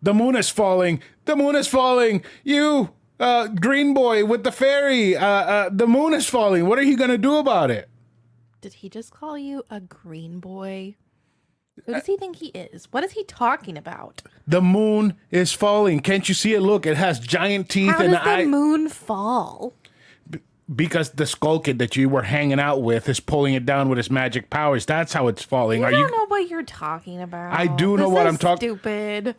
The moon is falling. The moon is falling. You, green boy with the fairy. The moon is falling. What are you going to do about it? Did he just call you a green boy? Who does he think he is? What is he talking about? The moon is falling. Can't you see it? Look, it has giant teeth How and does the moon fall? Because the skull kid that you were hanging out with is pulling it down with his magic powers. That's how it's falling. I don't know what you're talking about. I do know what I'm talking. Stupid.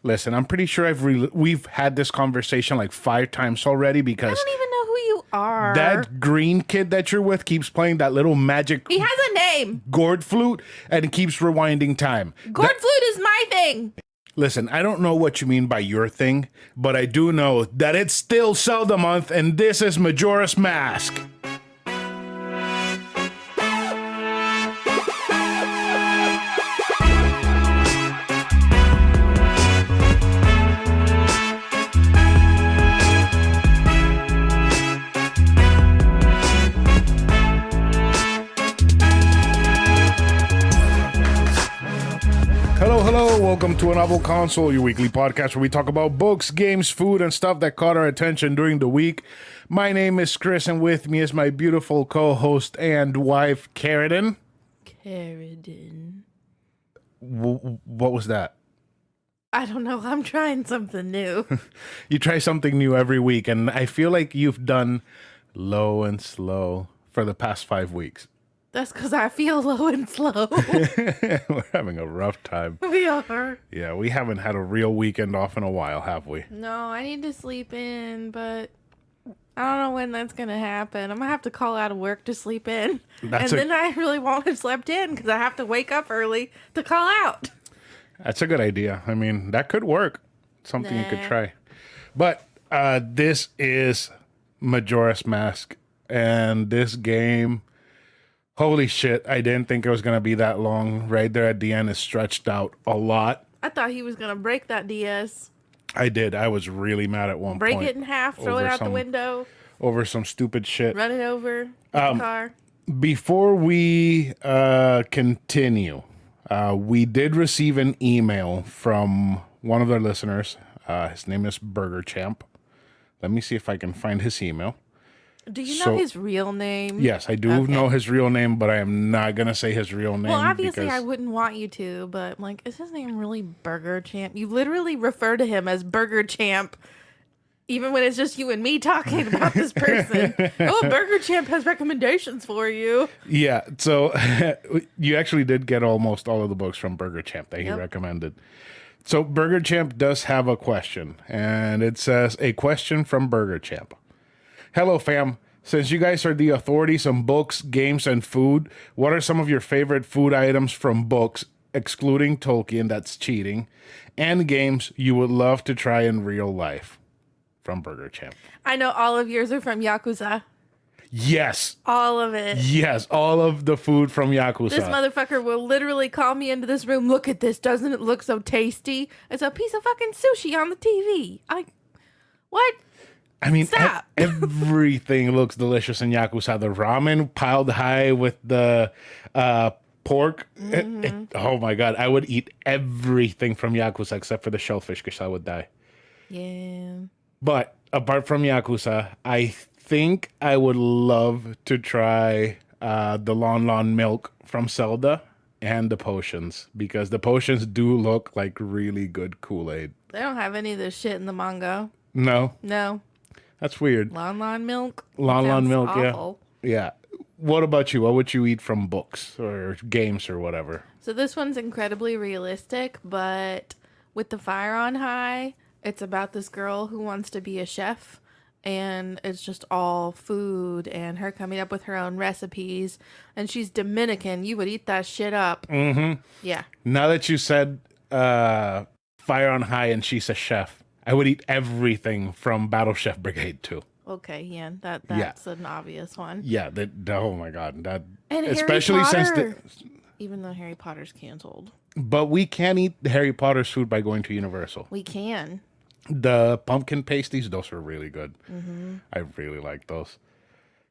Listen, I'm pretty sure we've had this conversation like 5 times already because I don't even know who you are. That green kid that you're with keeps playing that little magic. He has a name. Gourd flute, and it keeps rewinding time. Gourd flute is my thing. Listen, I don't know what you mean by your thing, but I do know that it's still Zelda Month, and this is Majora's Mask. Hello, welcome to Anovelconsole, your weekly podcast where we talk about books, games, food, and stuff that caught our attention during the week. My name is Chris, and with me is my beautiful co-host and wife, Karradyne. Karradyne. What was that? I don't know. I'm trying something new. You try something new every week, and I feel like you've done low and slow for the past 5 weeks. That's because I feel low and slow. We're having a rough time. We are. Yeah, we haven't had a real weekend off in a while, have we? No, I need to sleep in, but I don't know when that's going to happen. I'm going to have to call out of work to sleep in. Then I really won't have slept in because I have to wake up early to call out. That's a good idea. I mean, that could work. Something you could try. But this is Majora's Mask, and this game... Holy shit, I didn't think it was going to be that long. Right there at the end is stretched out a lot. I thought he was going to break that DS. I did. I was really mad at one point. Break it in half, throw it out the window. Over some stupid shit. Run it over the car. Before we continue, we did receive an email from one of their listeners. His name is Burger Champ. Let me see if I can find his email. Do you know his real name? Yes, I do know his real name, but I am not going to say his real name. Well, obviously I wouldn't want you to, but like, is his name really Burger Champ? You literally refer to him as Burger Champ, even when it's just you and me talking about this person. Oh, Burger Champ has recommendations for you. Yeah, so you actually did get almost all of the books from Burger Champ that he recommended. So Burger Champ does have a question, and it says, a question from Burger Champ. Hello, fam. Since you guys are the authorities on books, games, and food, what are some of your favorite food items from books, excluding Tolkien, that's cheating, and games you would love to try in real life? From Burger Champ. I know all of yours are from Yakuza. Yes. All of it. Yes, all of the food from Yakuza. This motherfucker will literally call me into this room. Look at this. Doesn't it look so tasty? It's a piece of fucking sushi on the TV. What? I mean, Stop. Everything looks delicious in Yakuza. The ramen piled high with the pork. Oh my God. I would eat everything from Yakuza except for the shellfish because I would die. Yeah. But apart from Yakuza, I think I would love to try the Lon milk from Zelda and the potions because the potions do look like really good Kool-Aid. They don't have any of this shit in the manga. No. That's weird. Lon milk? Lon milk, awful. Yeah. What about you? What would you eat from books or games or whatever? So this one's incredibly realistic, but with the fire on high, it's about this girl who wants to be a chef, and it's just all food and her coming up with her own recipes, and she's Dominican. You would eat that shit up. Mm-hmm. Yeah. Now that you said fire on high and she's a chef, I would eat everything from Battle Chef Brigade too. Okay, yeah, that's an obvious one. Yeah, oh my God, that and especially Harry Potter, even though Harry Potter's canceled. But we can eat Harry Potter's food by going to Universal. We can. The pumpkin pasties, those are really good. Mm-hmm. I really like those.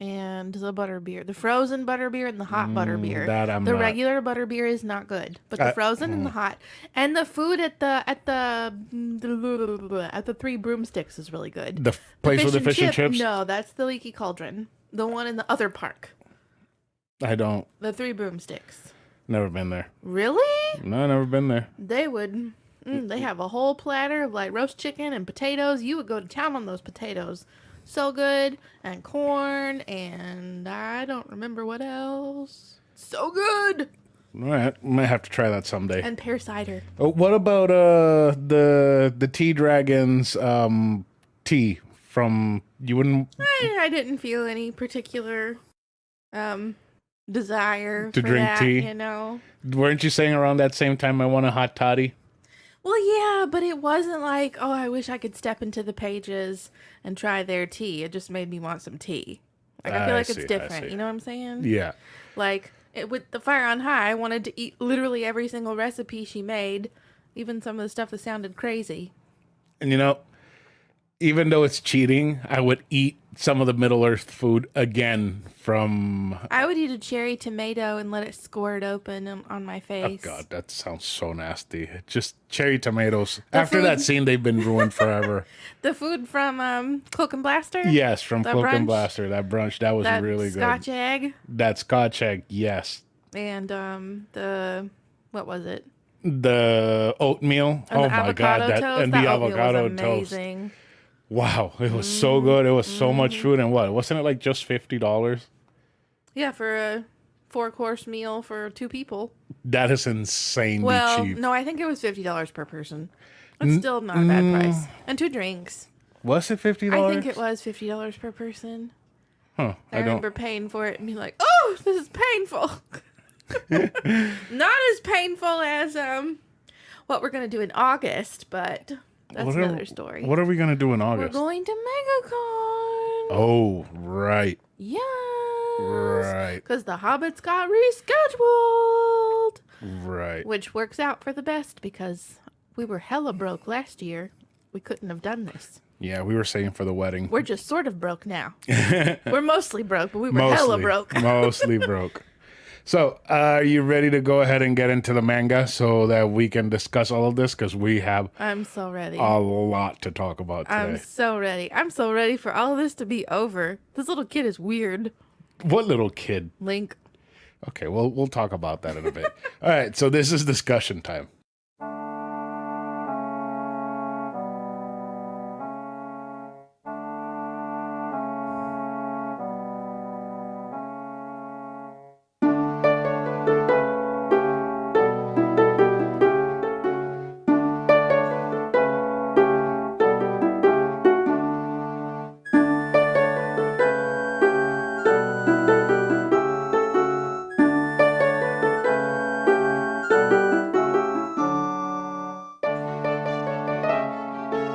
and the butterbeer. The frozen butterbeer and the hot butterbeer. that I'm the not- regular butterbeer is not good, but the frozen and the hot. And the food at the Three Broomsticks is really good. The place with the fish and chips? No, that's the Leaky Cauldron. The one in the other park. I don't. The Three Broomsticks. Never been there. Really? No, never been there. They would. They have a whole platter of like roast chicken and potatoes. You would go to town on those potatoes. So good. And corn. And I don't remember what else. So good. All right. Might have to try that someday. And pear cider. Oh, what about the Tea Dragons tea from you wouldn't I didn't feel any particular desire to for drink that, tea? you know? Weren't you saying around that same time I want a hot toddy? Well, yeah, but it wasn't like, oh, I wish I could step into the pages and try their tea. It just made me want some tea. Like, I feel like it's different. You know what I'm saying? Yeah. Like, with the Fire on High, I wanted to eat literally every single recipe she made, even some of the stuff that sounded crazy. And you know, even though it's cheating, I would eat some of the Middle Earth food again from... I would eat a cherry tomato and let it squirt open on my Oh, face. God, that sounds so nasty. Just cherry tomatoes. After that scene, they've been ruined forever. The food from Cloak and Blaster? Yes, from Cloak and brunch? Blaster. That brunch, that was That really Scotch good. egg? That Scotch egg, yes. And what was it? The oatmeal. And Oh, the my avocado God. toast? And That the oatmeal was avocado toast. amazing. Wow, it was so good. It was so much food. And what? Wasn't it like just $50? Yeah, for a 4-course meal for 2 people. That is insanely Well, cheap. no, I think it was $50 per person. That's still not a bad price. And 2 drinks. Was it $50? I think it was $50 per person. Huh. I remember paying for it and being like, oh, this is painful. Not as painful as what we're going to do in August, but that's another story. What are we going to do in We're August? going to MegaCon. Oh, right. Yes. Right. Because the Hobbits got rescheduled. Right. Which works out for the best because we were hella broke last year. We couldn't have done this. Yeah, we were saying for the wedding. We're just sort of broke now. We're mostly broke, but we were hella broke. Mostly broke. So, are you ready to go ahead and get into the manga so that we can discuss all of this? Because we have I'm so ready. a lot to talk about today. I'm so ready. I'm so ready for all of this to be over. This little kid is weird. What little kid? Link. Okay, well, we'll talk about that in a bit. All right, so this is discussion time.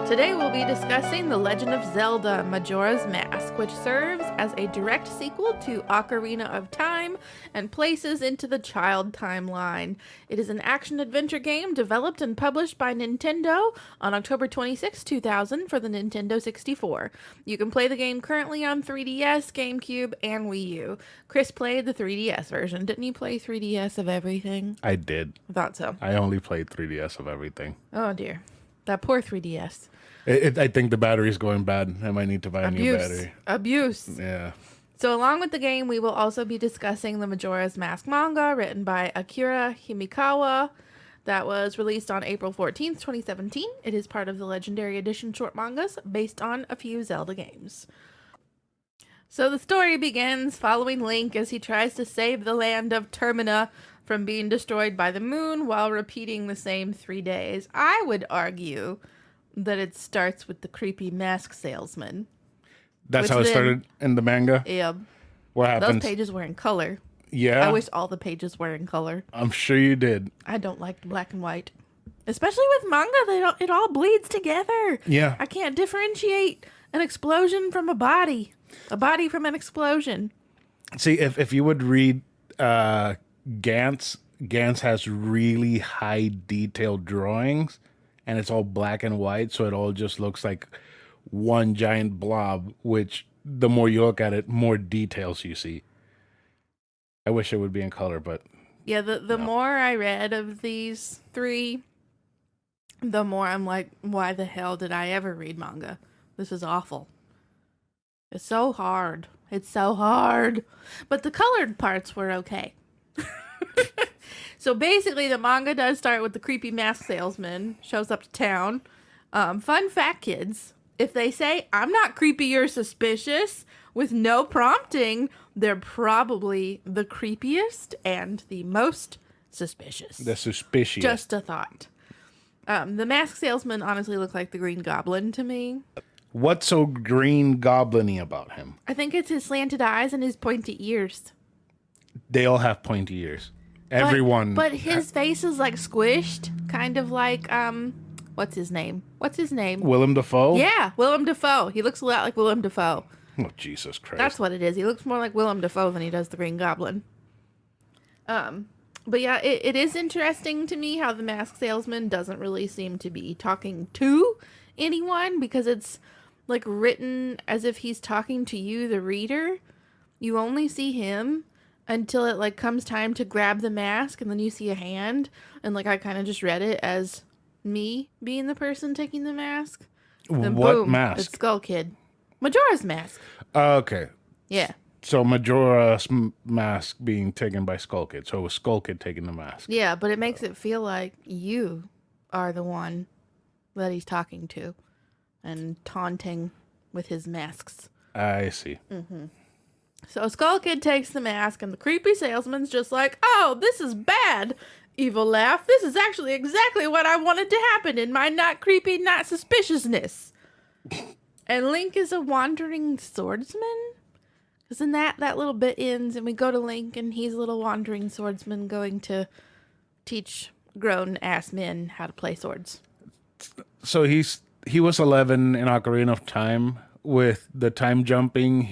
Today we'll be discussing The Legend of Zelda Majora's Mask, which serves as a direct sequel to Ocarina of Time and places into the child timeline. It is an action-adventure game developed and published by Nintendo on October 26, 2000 for the Nintendo 64. You can play the game currently on 3DS, GameCube, and Wii U. Chris played the 3DS version. Didn't you play 3DS of everything? I did. I thought so. I only played 3DS of everything. Oh dear. That poor 3DS. I think the battery's going bad. I might need to buy a new battery. Abuse. Yeah. So along with the game, we will also be discussing the Majora's Mask manga written by Akira Himekawa that was released on April 14th, 2017. It is part of the Legendary Edition short mangas based on a few Zelda games. So the story begins following Link as he tries to save the land of Termina from being destroyed by the moon while repeating the same 3 days. I would argue that it starts with the creepy mask salesman. That's Which how it then- started in the manga? Yeah. What Those happens? pages were in color. Yeah? I wish all the pages were in color. I'm sure you did. I don't like black and white. Especially with manga, it all bleeds together. Yeah. I can't differentiate an explosion from a body from an explosion. See, if you would read Gantz has really high detailed drawings, and it's all black and white, so it all just looks like one giant blob, which the more you look at it, more details you see. I wish it would be in color, but Yeah, the more I read of these three, the more I'm like, why the hell did I ever read manga? This is awful. It's so hard. It's so hard. But the colored parts were okay. So basically, the manga does start with the creepy mask salesman shows up to town. Fun fact, kids, if they say, I'm not creepy or suspicious, with no prompting, they're probably the creepiest and the most suspicious. the suspicious. Just a thought. The mask salesman honestly looked like the Green Goblin to me. What's so Green Goblin-y about him? I think it's his slanted eyes and his pointy ears. They all have pointy ears. Everyone. But his face is like squished, kind of like what's his name? Willem Dafoe? Yeah, Willem Dafoe. He looks a lot like Willem Dafoe. Oh, Jesus Christ. That's what it is. He looks more like Willem Dafoe than he does the Green Goblin. But yeah, it is interesting to me how the mask salesman doesn't really seem to be talking to anyone, because it's like written as if he's talking to you, the reader. You only see him until it like comes time to grab the mask, and then you see a hand, and like I kind of just read it as me being the person taking the mask. Then What boom, mask? It's Skull Kid. Majora's mask. Okay. Yeah. So Majora's mask being taken by Skull Kid. So it was Skull Kid taking the mask. Yeah, but it makes it feel like you are the one that he's talking to and taunting with his masks. I see. So Skull Kid takes the mask, and the creepy salesman's just like, oh, this is bad. Evil laugh. This is actually exactly what I wanted to happen in my not creepy, not suspiciousness. And Link is a wandering swordsman? Because then that little bit ends, and we go to Link, and he's a little wandering swordsman going to teach grown-ass men how to play swords. So he was 11 in Ocarina of Time. With the time jumping,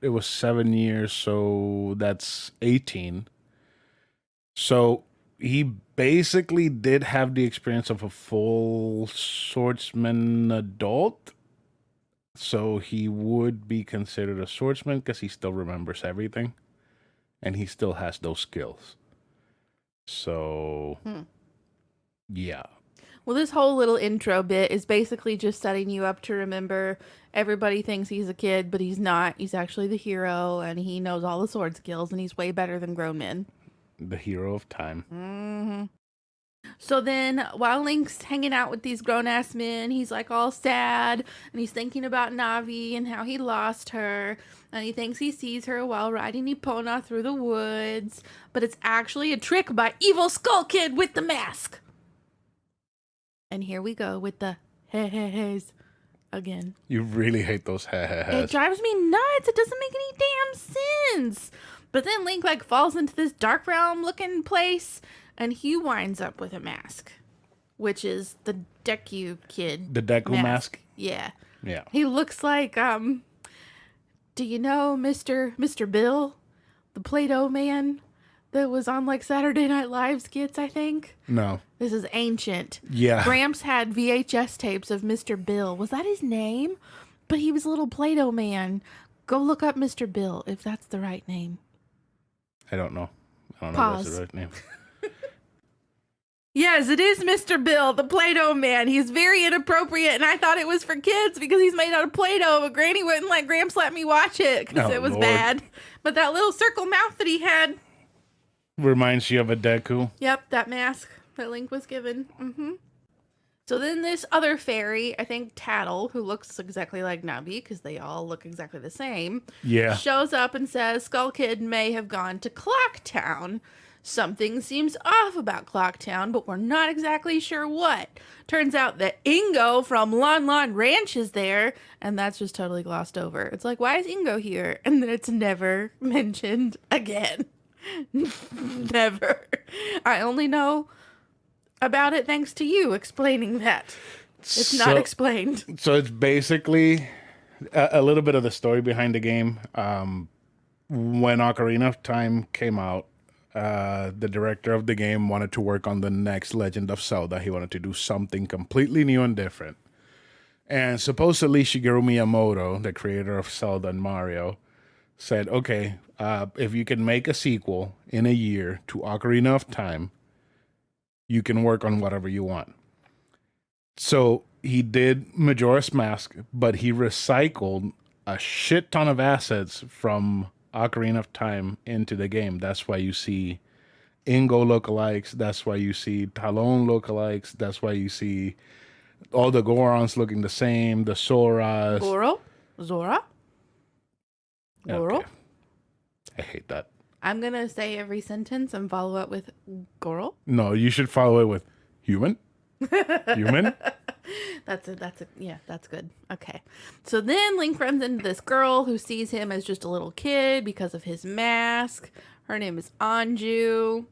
it was 7 years, so that's 18. So he basically did have the experience of a full swordsman adult. So he would be considered a swordsman because he still remembers everything. And he still has those skills. So, yeah. Well, this whole little intro bit is basically just setting you up to remember everybody thinks he's a kid, but he's not. He's actually the hero, and he knows all the sword skills, and he's way better than grown men. The hero of time. So then, while Link's hanging out with these grown-ass men, he's like all sad, and he's thinking about Navi and how he lost her, and he thinks he sees her while riding Epona through the woods, but it's actually a trick by evil Skull Kid with the mask. And here we go with the hey-hey-heys again. You really hate those It drives me nuts. It doesn't make any damn sense. But then Link like falls into this dark realm looking place, and he winds up with a mask, which is the Deku Kid. The Deku mask? Yeah. Yeah. He looks like do you know Mr. Bill, the Play-Doh man that was on like Saturday Night Live skits, I think? No. This is ancient. Yeah. Gramps had VHS tapes of Mr. Bill. Was that his name? But he was a little Play-Doh man. Go look up Mr. Bill if that's the right name. I don't know. I don't know Pause. if that's the right name. Yes, it is Mr. Bill, the Play-Doh man. He's very inappropriate, and I thought it was for kids because he's made out of Play-Doh, but Granny wouldn't let Gramps let me watch it because it was Lord. bad. But that little circle mouth that he had. Reminds you of a Deku. Yep, that mask that Link was given. So then this other fairy, I think Tattle, who looks exactly like Navi, because they all look exactly the same, Yeah. shows up and says Skull Kid may have gone to Clocktown. Something seems off about Clocktown, but we're not exactly sure what. Turns out that Ingo from Lon Lon Ranch is there, and that's just totally glossed over. It's like, why is Ingo here? And then it's never mentioned again. Never. I only know about it thanks to you explaining that. It's not explained. So it's basically a little bit of the story behind the game. When Ocarina of Time came out, the director of the game wanted to work on the next Legend of Zelda. He wanted to do something completely new and different. And supposedly Shigeru Miyamoto, the creator of Zelda and Mario, said, okay, if you can make a sequel in a year to Ocarina of Time, you can work on whatever you want. So he did Majora's Mask, but he recycled a shit ton of assets from Ocarina of Time into the game. That's why you see Ingo lookalikes. That's why you see Talon lookalikes. That's why you see all the Gorons looking the same, the Soras. Goro? Zora? Goro? Okay. I hate that. I'm going to say every sentence and follow up with Goro. No, you should follow it with human. Human. That's good. Okay. So then Link runs into this girl who sees him as just a little kid because of his mask. Her name is Anju.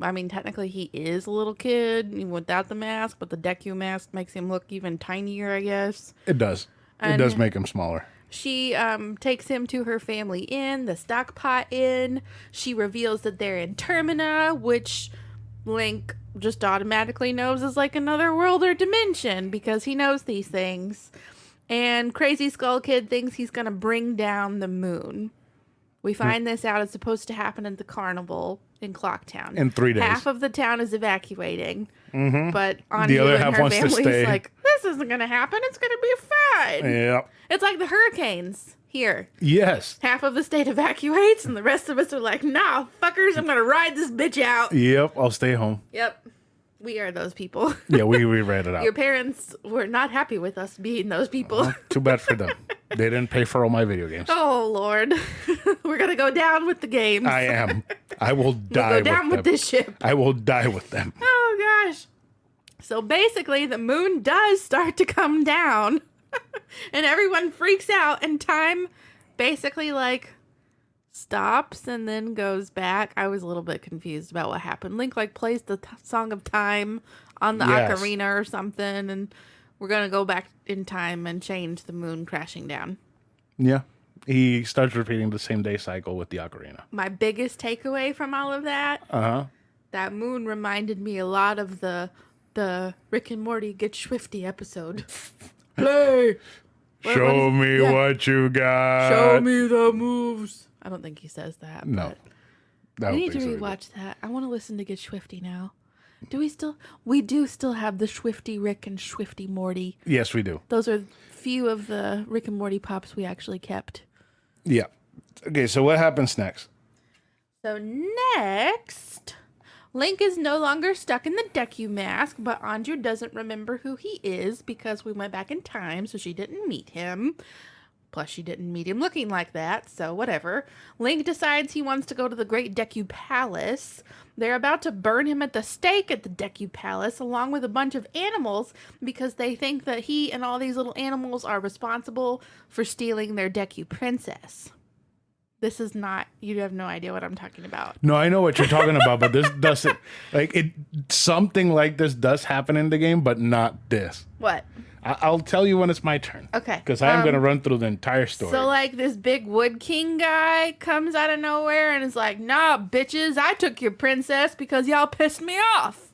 I mean, technically he is a little kid even without the mask, but the Deku mask makes him look even tinier, I guess. It does. It does make him smaller. She takes him to her family inn, the Stockpot Inn. She reveals that they're in Termina, which Link just automatically knows is like another world or dimension because he knows these things. And Crazy Skull Kid thinks he's going to bring down the moon. We find this out. It's supposed to happen at the carnival in Clocktown. In 3 days. Half of the town is evacuating. Mm-hmm. But The other Anju and half her wants to family's stay. like, this isn't going to happen. It's going to be fine. Yeah. It's like the hurricanes here. Yes. Half of the state evacuates, and the rest of us are like, nah, fuckers, I'm going to ride this bitch out. Yep. I'll stay home. Yep. We are those people. Yeah, we read it out. Your parents were not happy with us being those people. Too bad for them. They didn't pay for all my video games. Oh, Lord. We're going to go down with the games. I am. I will die We'll go down with them. this ship. I will die with them. Oh, gosh. So basically, the moon does start to come down. And everyone freaks out. And time basically, like, stops and then goes back. I was a little bit confused about what happened. Link, like, plays the Song of Time on the Yes. ocarina or something. And we're going to go back in time and change the moon crashing down. Yeah. He starts repeating the same day cycle with the ocarina. My biggest takeaway from all of that, Uh-huh. that moon reminded me a lot of the Rick and Morty Get Swifty episode. Play! Show me what you got. Show me the moves. I don't think he says that. No. But I need to rewatch that. I want to listen to Get Swifty now. Do we still? We do still have the Swifty Rick and Swifty Morty. Yes, we do. Those are few of the Rick and Morty pops we actually kept. Yeah. Okay, so what happens next? So next, Link is no longer stuck in the Deku mask, but Anju doesn't remember who he is because we went back in time, so she didn't meet him. Plus, she didn't meet him looking like that, so whatever. Link decides he wants to go to the Great Deku Palace. They're about to burn him at the stake at the Deku Palace, along with a bunch of animals, because they think that he and all these little animals are responsible for stealing their Deku princess. This is not, you have no idea what I'm talking about. No, I know what you're talking about, but this doesn't, like, it. Something like this does happen in the game, but not this. What? I'll tell you when it's my turn. Okay. Because I am going to run through the entire story. So, like, this big Wood King guy comes out of nowhere and is like, nah, bitches, I took your princess because y'all pissed me off.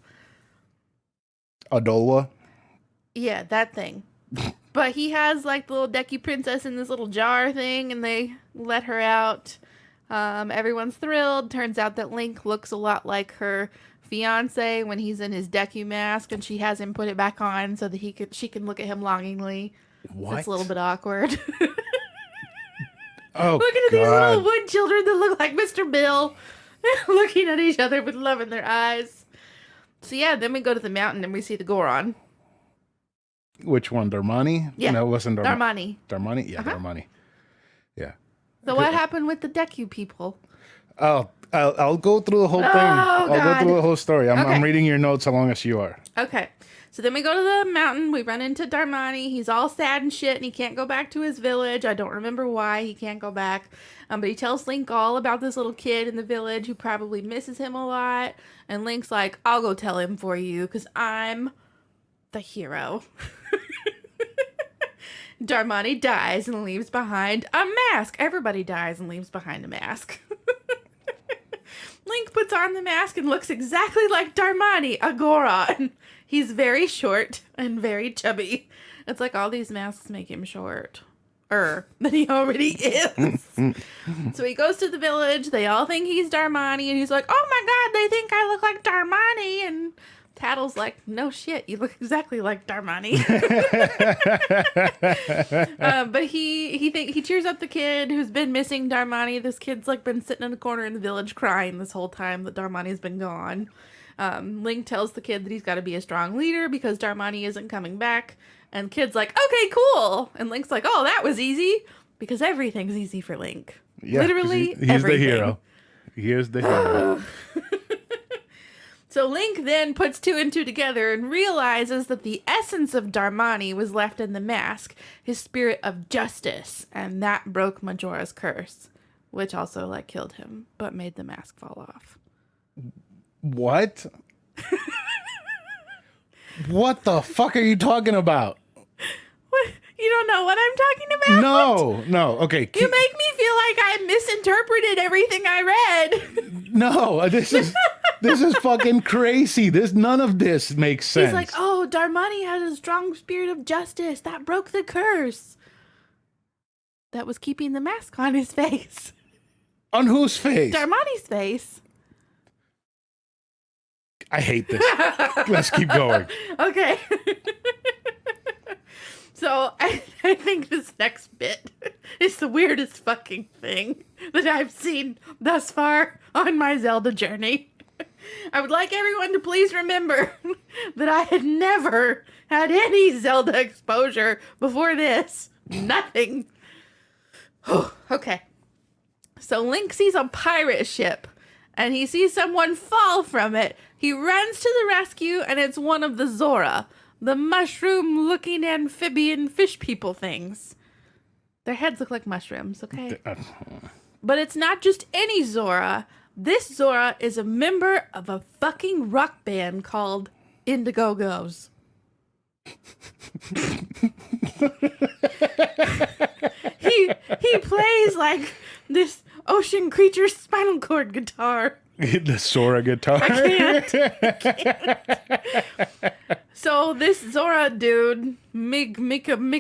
Adolwa? Yeah, that thing. But he has, like, the little Deku princess in this little jar thing, and they let her out. Everyone's thrilled. Turns out that Link looks a lot like her fiance when he's in his Deku mask, and she has him put it back on so that she can look at him longingly. What? It's a little bit awkward. Oh, Looking at God. these little wood children that look like Mr. Bill, looking at each other with love in their eyes. So yeah, then we go to the mountain and we see the Goron. Which one? Darmani? Yeah. No, it wasn't Darmani. Darmani. Darmani? Yeah, Darmani. Yeah. So what happened with the Deku people? I'll go through the whole thing. I'll go God. through the whole story. I'm Okay. reading your notes as long as you are. Okay. So then we go to the mountain. We run into Darmani. He's all sad and shit, and he can't go back to his village. I don't remember why he can't go back. But he tells Link all about this little kid in the village who probably misses him a lot. And Link's like, I'll go tell him for you because I'm the hero. Darmani dies and leaves behind a mask. Everybody dies and leaves behind a mask. Link puts on the mask and looks exactly like Darmani, a Goron. He's very short and very chubby. It's like all these masks make him short. Than he already is. So he goes to the village. They all think he's Darmani. And he's like, oh my god, they think I look like Darmani. And Tattle's like, no shit, you look exactly like Darmani. But he cheers up the kid who's been missing Darmani. This kid's like been sitting in a corner in the village crying this whole time that Darmani's been gone. Link tells the kid that he's got to be a strong leader because Darmani isn't coming back. And kid's like, okay, cool. And Link's like, oh, that was easy. Because everything's easy for Link. Yeah, literally he's everything. the hero. He is the hero. So Link then puts two and two together and realizes that the essence of Darmani was left in the mask, his spirit of justice. And that broke Majora's curse, which also like killed him, but made the mask fall off. What? What the fuck are you talking about? What? You don't know what I'm talking about? No. Okay. You make me feel like I misinterpreted everything I read. No, this is fucking crazy. None of this makes sense. He's like, oh, Darmani has a strong spirit of justice. That broke the curse. That was keeping the mask on his face. On whose face? Darmani's face. I hate this. Let's keep going. Okay. So I think this next bit is the weirdest fucking thing that I've seen thus far on my Zelda journey. I would like everyone to please remember that I had never had any Zelda exposure before this. Nothing. Okay. So Link sees a pirate ship and he sees someone fall from it. He runs to the rescue, and it's one of the Zora, the mushroom-looking amphibian fish people things. Their heads look like mushrooms, okay? But it's not just any Zora. This Zora is a member of a fucking rock band called Indiegogo's. He plays like this ocean creature's spinal cord guitar. The Zora guitar. I can't. So this Zora dude, Mikau,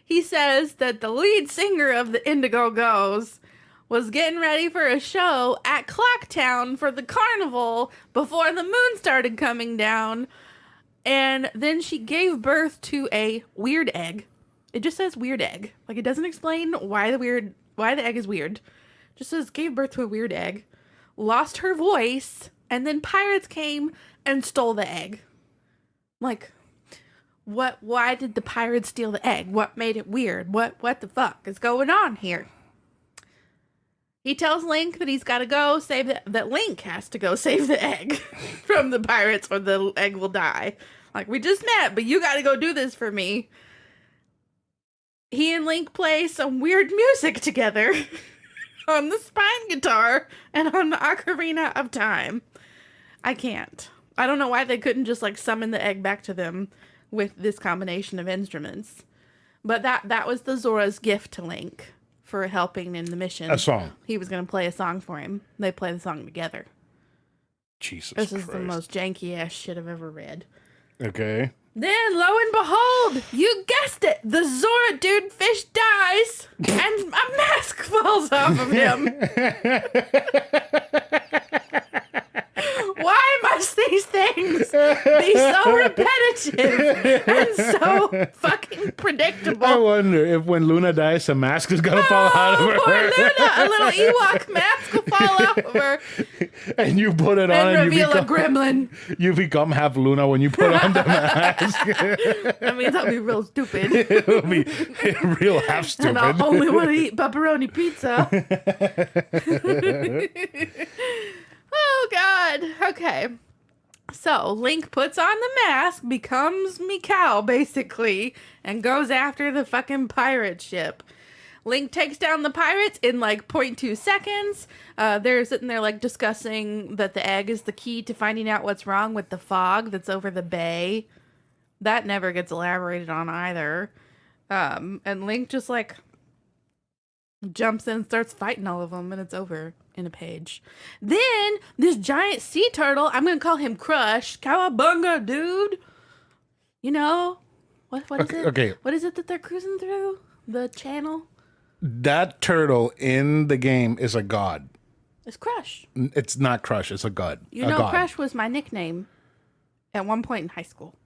he says that the lead singer of the Indiegogo's was getting ready for a show at Clocktown for the carnival before the moon started coming down. And then she gave birth to a weird egg. It just says weird egg. Like, it doesn't explain why the egg is weird. Just says gave birth to a weird egg, lost her voice, and then pirates came and stole the egg. Like, what? Why did the pirates steal the egg? What made it weird? What the fuck is going on here? He tells Link that he's got to go that Link has to go save the egg from the pirates or the egg will die. Like, we just met, but you got to go do this for me. He and Link play some weird music together. On the spine guitar and on the Ocarina of Time. I can't. I don't know why they couldn't just like summon the egg back to them with this combination of instruments. But that was the Zora's gift to Link for helping in the mission. A song. He was going to play a song for him. They play the song together. Jesus This Christ. is the most janky ass shit I've ever read. Okay. Then, lo and behold, you guessed it, the Zora dude fish dies, and a mask falls off of him. Why must these things be so repetitive and so fucking predictable? I wonder if when Luna dies, a mask is gonna fall out of her. Poor Luna, a little Ewok mask will fall off of her And you put it on and and reveal a gremlin. you become half Luna when you put on the mask. That means I'll be real stupid. It'll be real half stupid. And I'll only want to eat pepperoni pizza. Oh, God. Okay. So, Link puts on the mask, becomes Mikau, basically, and goes after the fucking pirate ship. Link takes down the pirates in, like, 0.2 seconds. They're sitting there, like, discussing that the egg is the key to finding out what's wrong with the fog that's over the bay. That never gets elaborated on either. And Link just, like, Jumps in, starts fighting all of them, and it's over in a page. Then this giant sea turtle, I'm gonna call him Crush. Cowabunga, dude. You know what is it? Okay. What is it that they're cruising through? The channel? That turtle in the game is a god. It's Crush. It's not Crush. It's a god. You know, Crush was my nickname at one point in high school.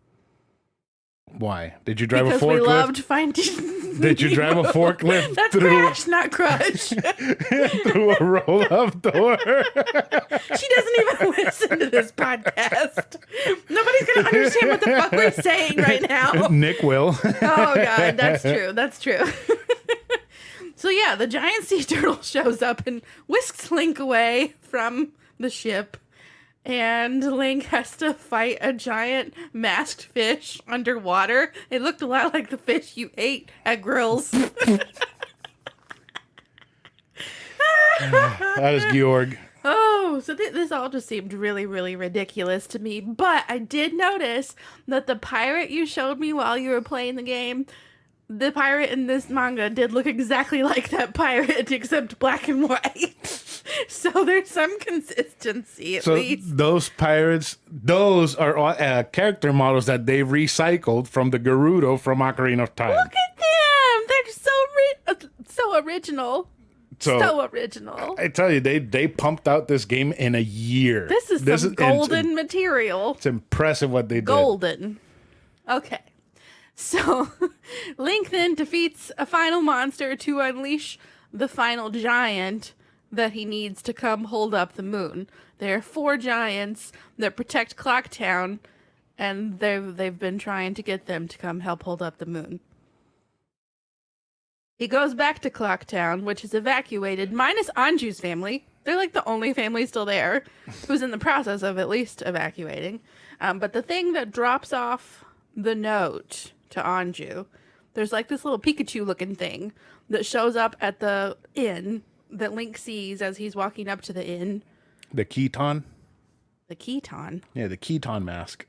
Why? Did you drive Because a forklift? we loved finding... Did you drive a forklift That's through, Crash, not Crush. through a roll-up door? She doesn't even listen to this podcast. Nobody's going to understand what the fuck we're saying right now. Nick will. Oh, God, that's true. That's true. So, yeah, the giant sea turtle shows up and whisks Link away from the ship. And Link has to fight a giant masked fish underwater. It looked a lot like the fish you ate at Grills. That is Georg. Oh, so this all just seemed really, really ridiculous to me. But I did notice that the pirate you showed me while you were playing the game, the pirate in this manga did look exactly like that pirate, except black and white. So there's some consistency at least. Those pirates, those are all, character models that they recycled from the Gerudo from Ocarina of Time. Look at them! They're so original. So original. I tell you, they pumped out this game in a year. This is some golden material. It's impressive what they did. Golden. Okay. So, Link then defeats a final monster to unleash the final giant that he needs to come hold up the moon. There are 4 giants that protect Clocktown, and they've been trying to get them to come help hold up the moon. He goes back to Clocktown, which is evacuated, minus Anju's family. They're like the only family still there, who's in the process of at least evacuating. But the thing that drops off the note to Anju, there's like this little Pikachu-looking thing that shows up at the inn that Link sees as he's walking up to the inn. The Keaton? The Keaton? Yeah, the Keaton mask.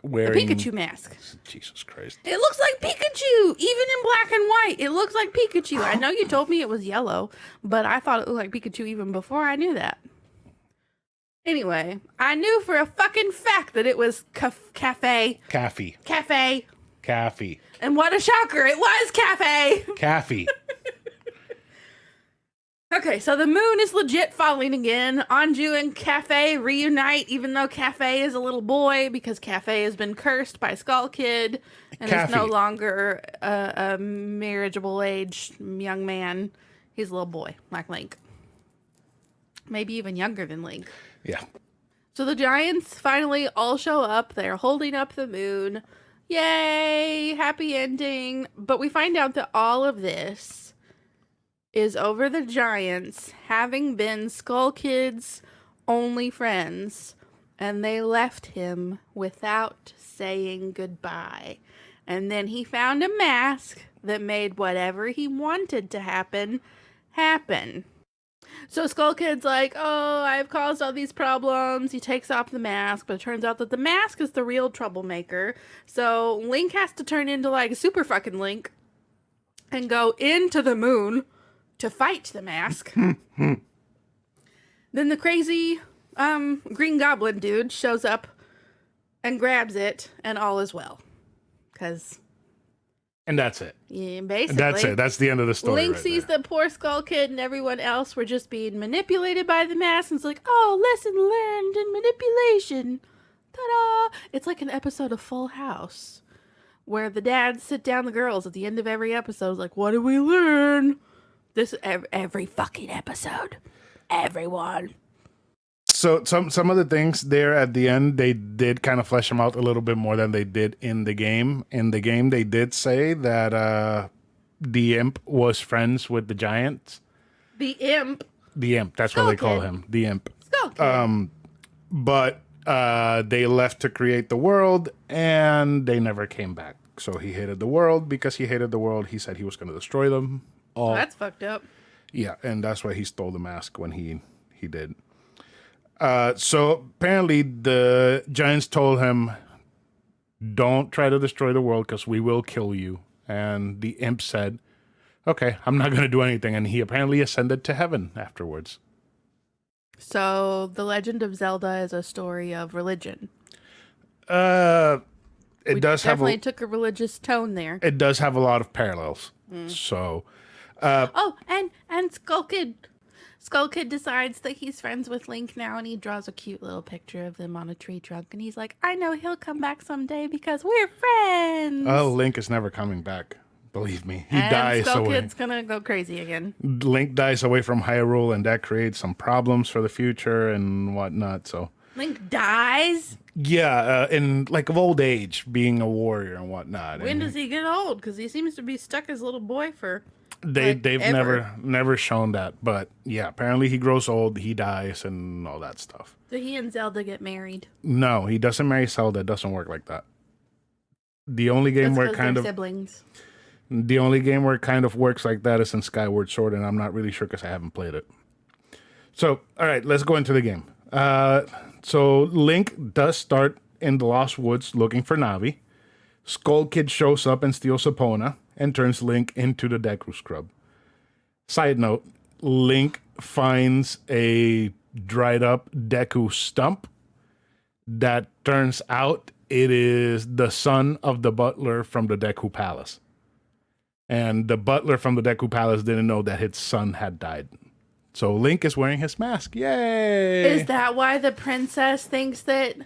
The Wearing... Pikachu mask. Jesus Christ. It looks like Pikachu! Even in black and white, it looks like Pikachu. I know you told me it was yellow, but I thought it looked like Pikachu even before I knew that. Anyway, I knew for a fucking fact that it was Cafe. Caffey. Cafe. Caffey. And what a shocker, it was Cafe! Caffey. Okay, so the moon is legit falling again. Anju and Cafe reunite, even though Cafe is a little boy, because Cafe has been cursed by Skull Kid and is no longer a marriageable age young man. He's a little boy, like Link. Maybe even younger than Link. Yeah. So the giants finally all show up. They're holding up the moon. Yay! Happy ending. But we find out that all of this is over the giants having been Skull Kid's only friends, and they left him without saying goodbye. And then he found a mask that made whatever he wanted to happen, happen. So Skull Kid's like, oh, I've caused all these problems. He takes off the mask, but it turns out that the mask is the real troublemaker. So Link has to turn into like super fucking Link and go into the moon to fight the mask. Then the crazy Green Goblin dude shows up and grabs it, and all is well. And that's it. Yeah, basically. That's it. That's the end of the story. Link sees that poor Skull Kid and everyone else were just being manipulated by the mask, and it's like, oh, lesson learned in manipulation. Ta-da! It's like an episode of Full House, where the dads sit down the girls at the end of every episode, like, what did we learn? This every fucking episode. Everyone. So some of the things there at the end, they did kind of flesh them out a little bit more than they did in the game. In the game, they did say that the imp was friends with the giants. The imp. The imp. That's Skull what they call Kid. him. The imp. Skull Kid. But they left to create the world, and they never came back. So he hated the world. Because he hated the world, he said he was going to destroy them all. Oh, that's fucked up. Yeah, and that's why he stole the mask when he did. So apparently the giants told him, don't try to destroy the world because we will kill you. And the imp said, okay, I'm not going to do anything. And he apparently ascended to heaven afterwards. So The Legend of Zelda is a story of religion. It We does have definitely took a religious tone there. it does have a lot of parallels. So, Oh, and Skull Kid decides that he's friends with Link now, and he draws a cute little picture of them on a tree trunk, and he's like, I know he'll come back someday because we're friends. oh, Link is never coming back. Believe me, he and dies Skull away. Kid's gonna go crazy again. Link dies away from Hyrule, and that creates some problems for the future and whatnot. So, Link dies? yeah, in like of old age, being a warrior and whatnot. When And does he get old? Because he seems to be stuck as a little boy for they've ever. never shown that, but yeah, apparently he grows old, he dies, and all that stuff. So he and Zelda get married. No, he doesn't marry Zelda. It doesn't work like that. The only game That's where it because kind they're of siblings. the only game where it kind of works like that is in Skyward Sword, and I'm not really sure because I haven't played it. So, all right, let's go into the game. So Link does start in the Lost Woods looking for Navi. Skull Kid shows up and steals Epona and turns Link into the Deku Scrub. Side note, Link finds a dried up Deku stump that turns out it is the son of the butler from the Deku Palace. And the butler from the Deku Palace didn't know that his son had died. So Link is wearing his mask. Yay! Is that why the princess thinks that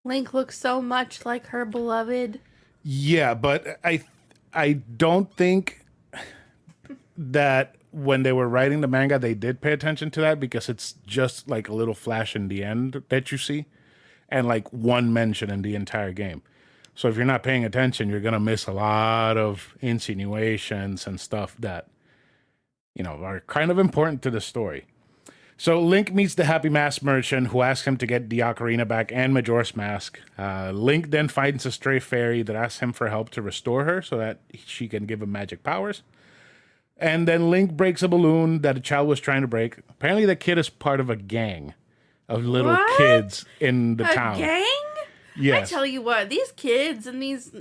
Link looks so much like her beloved? Yeah, but I don't think that when they were writing the manga they did pay attention to that, because it's just like a little flash in the end that you see and like one mention in the entire game. So if you're not paying attention, you're going to miss a lot of insinuations and stuff that, you know, are kind of important to the story. So Link meets the Happy Mask Merchant, who asks him to get the ocarina back and Majora's Mask. Link then finds a stray fairy that asks him for help to restore her so that she can give him magic powers. And then Link breaks a balloon that a child was trying to break. Apparently the kid is part of a gang of little What? kids in the town. A gang? Yes. I tell you what, these kids and these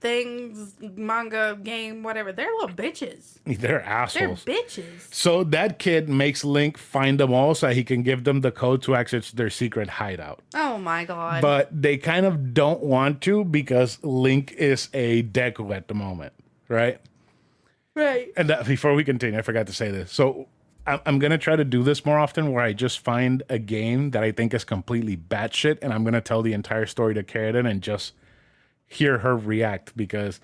things, manga, game, whatever, they're little bitches. They're They're assholes. bitches. So that kid makes Link find them all so he can give them the code to access their secret hideout. Oh my god. But they kind of don't want to because Link is a Deku at the moment, right? Right. And before we continue, I forgot to say this. So I'm going to try to do this more often where I just find a game that I think is completely batshit and I'm going to tell the entire story to Karradyne and just hear her react, because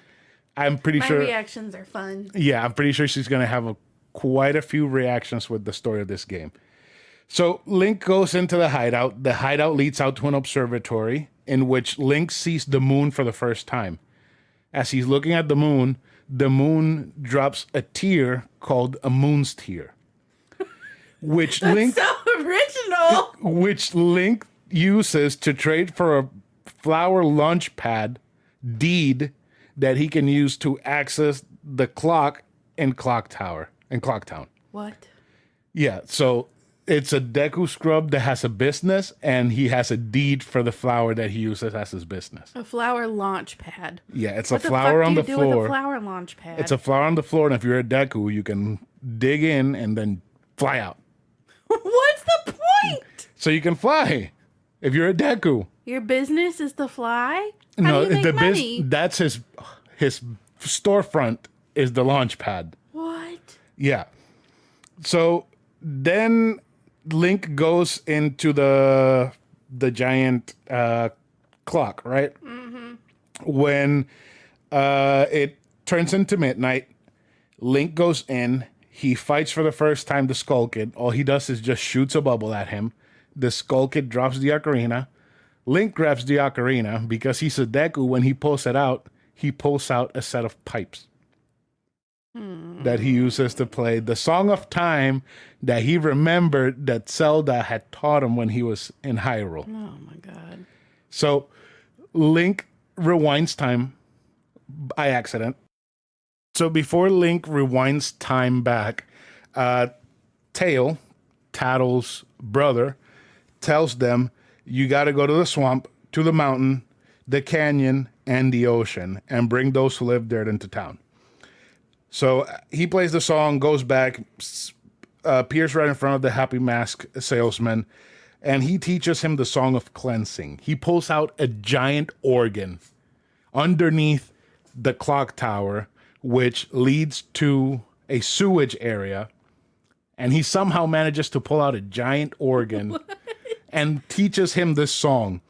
I'm pretty My sure... reactions are fun. Yeah, I'm pretty sure she's going to have quite a few reactions with the story of this game. So Link goes into the hideout. The hideout leads out to an observatory in which Link sees the moon for the first time. As he's looking at the moon drops a tear called a moon's tear. Which Link So original. which Link uses to trade for a flower launch pad deed that he can use to access the clock in Clock Town. What? Yeah, so it's a Deku Scrub that has a business, and he has a deed for the flower that he uses as his business. A flower launch pad. Yeah, it's What a flower on the do you do with a floor. flower launch pad? It's a flower on the floor, and if you're a Deku, you can dig in and then fly out. What's the point? So you can fly if you're a Deku. Your business is to fly? How do you make money? That's his storefront is the launch pad. What? Yeah. So then Link goes into the giant clock, right? Mm-hmm. When it turns into midnight, Link goes in. He fights for the first time the Skull Kid. All he does is just shoots a bubble at him. The Skull Kid drops the ocarina. Link grabs the ocarina because he's a Deku. When he pulls it out, he pulls out a set of pipes that he uses to play the Song of Time that he remembered that Zelda had taught him when he was in Hyrule. Oh my god. So Link rewinds time by accident. So before Link rewinds time back, Tattle's brother, tells them, you got to go to the swamp, to the mountain, the canyon, and the ocean, and bring those who live there into town. So he plays the song, goes back, appears right in front of the Happy Mask salesman, and he teaches him the song of cleansing. He pulls out a giant organ underneath the clock tower, which leads to a sewage area. And he somehow manages to pull out a giant organ and teaches him this song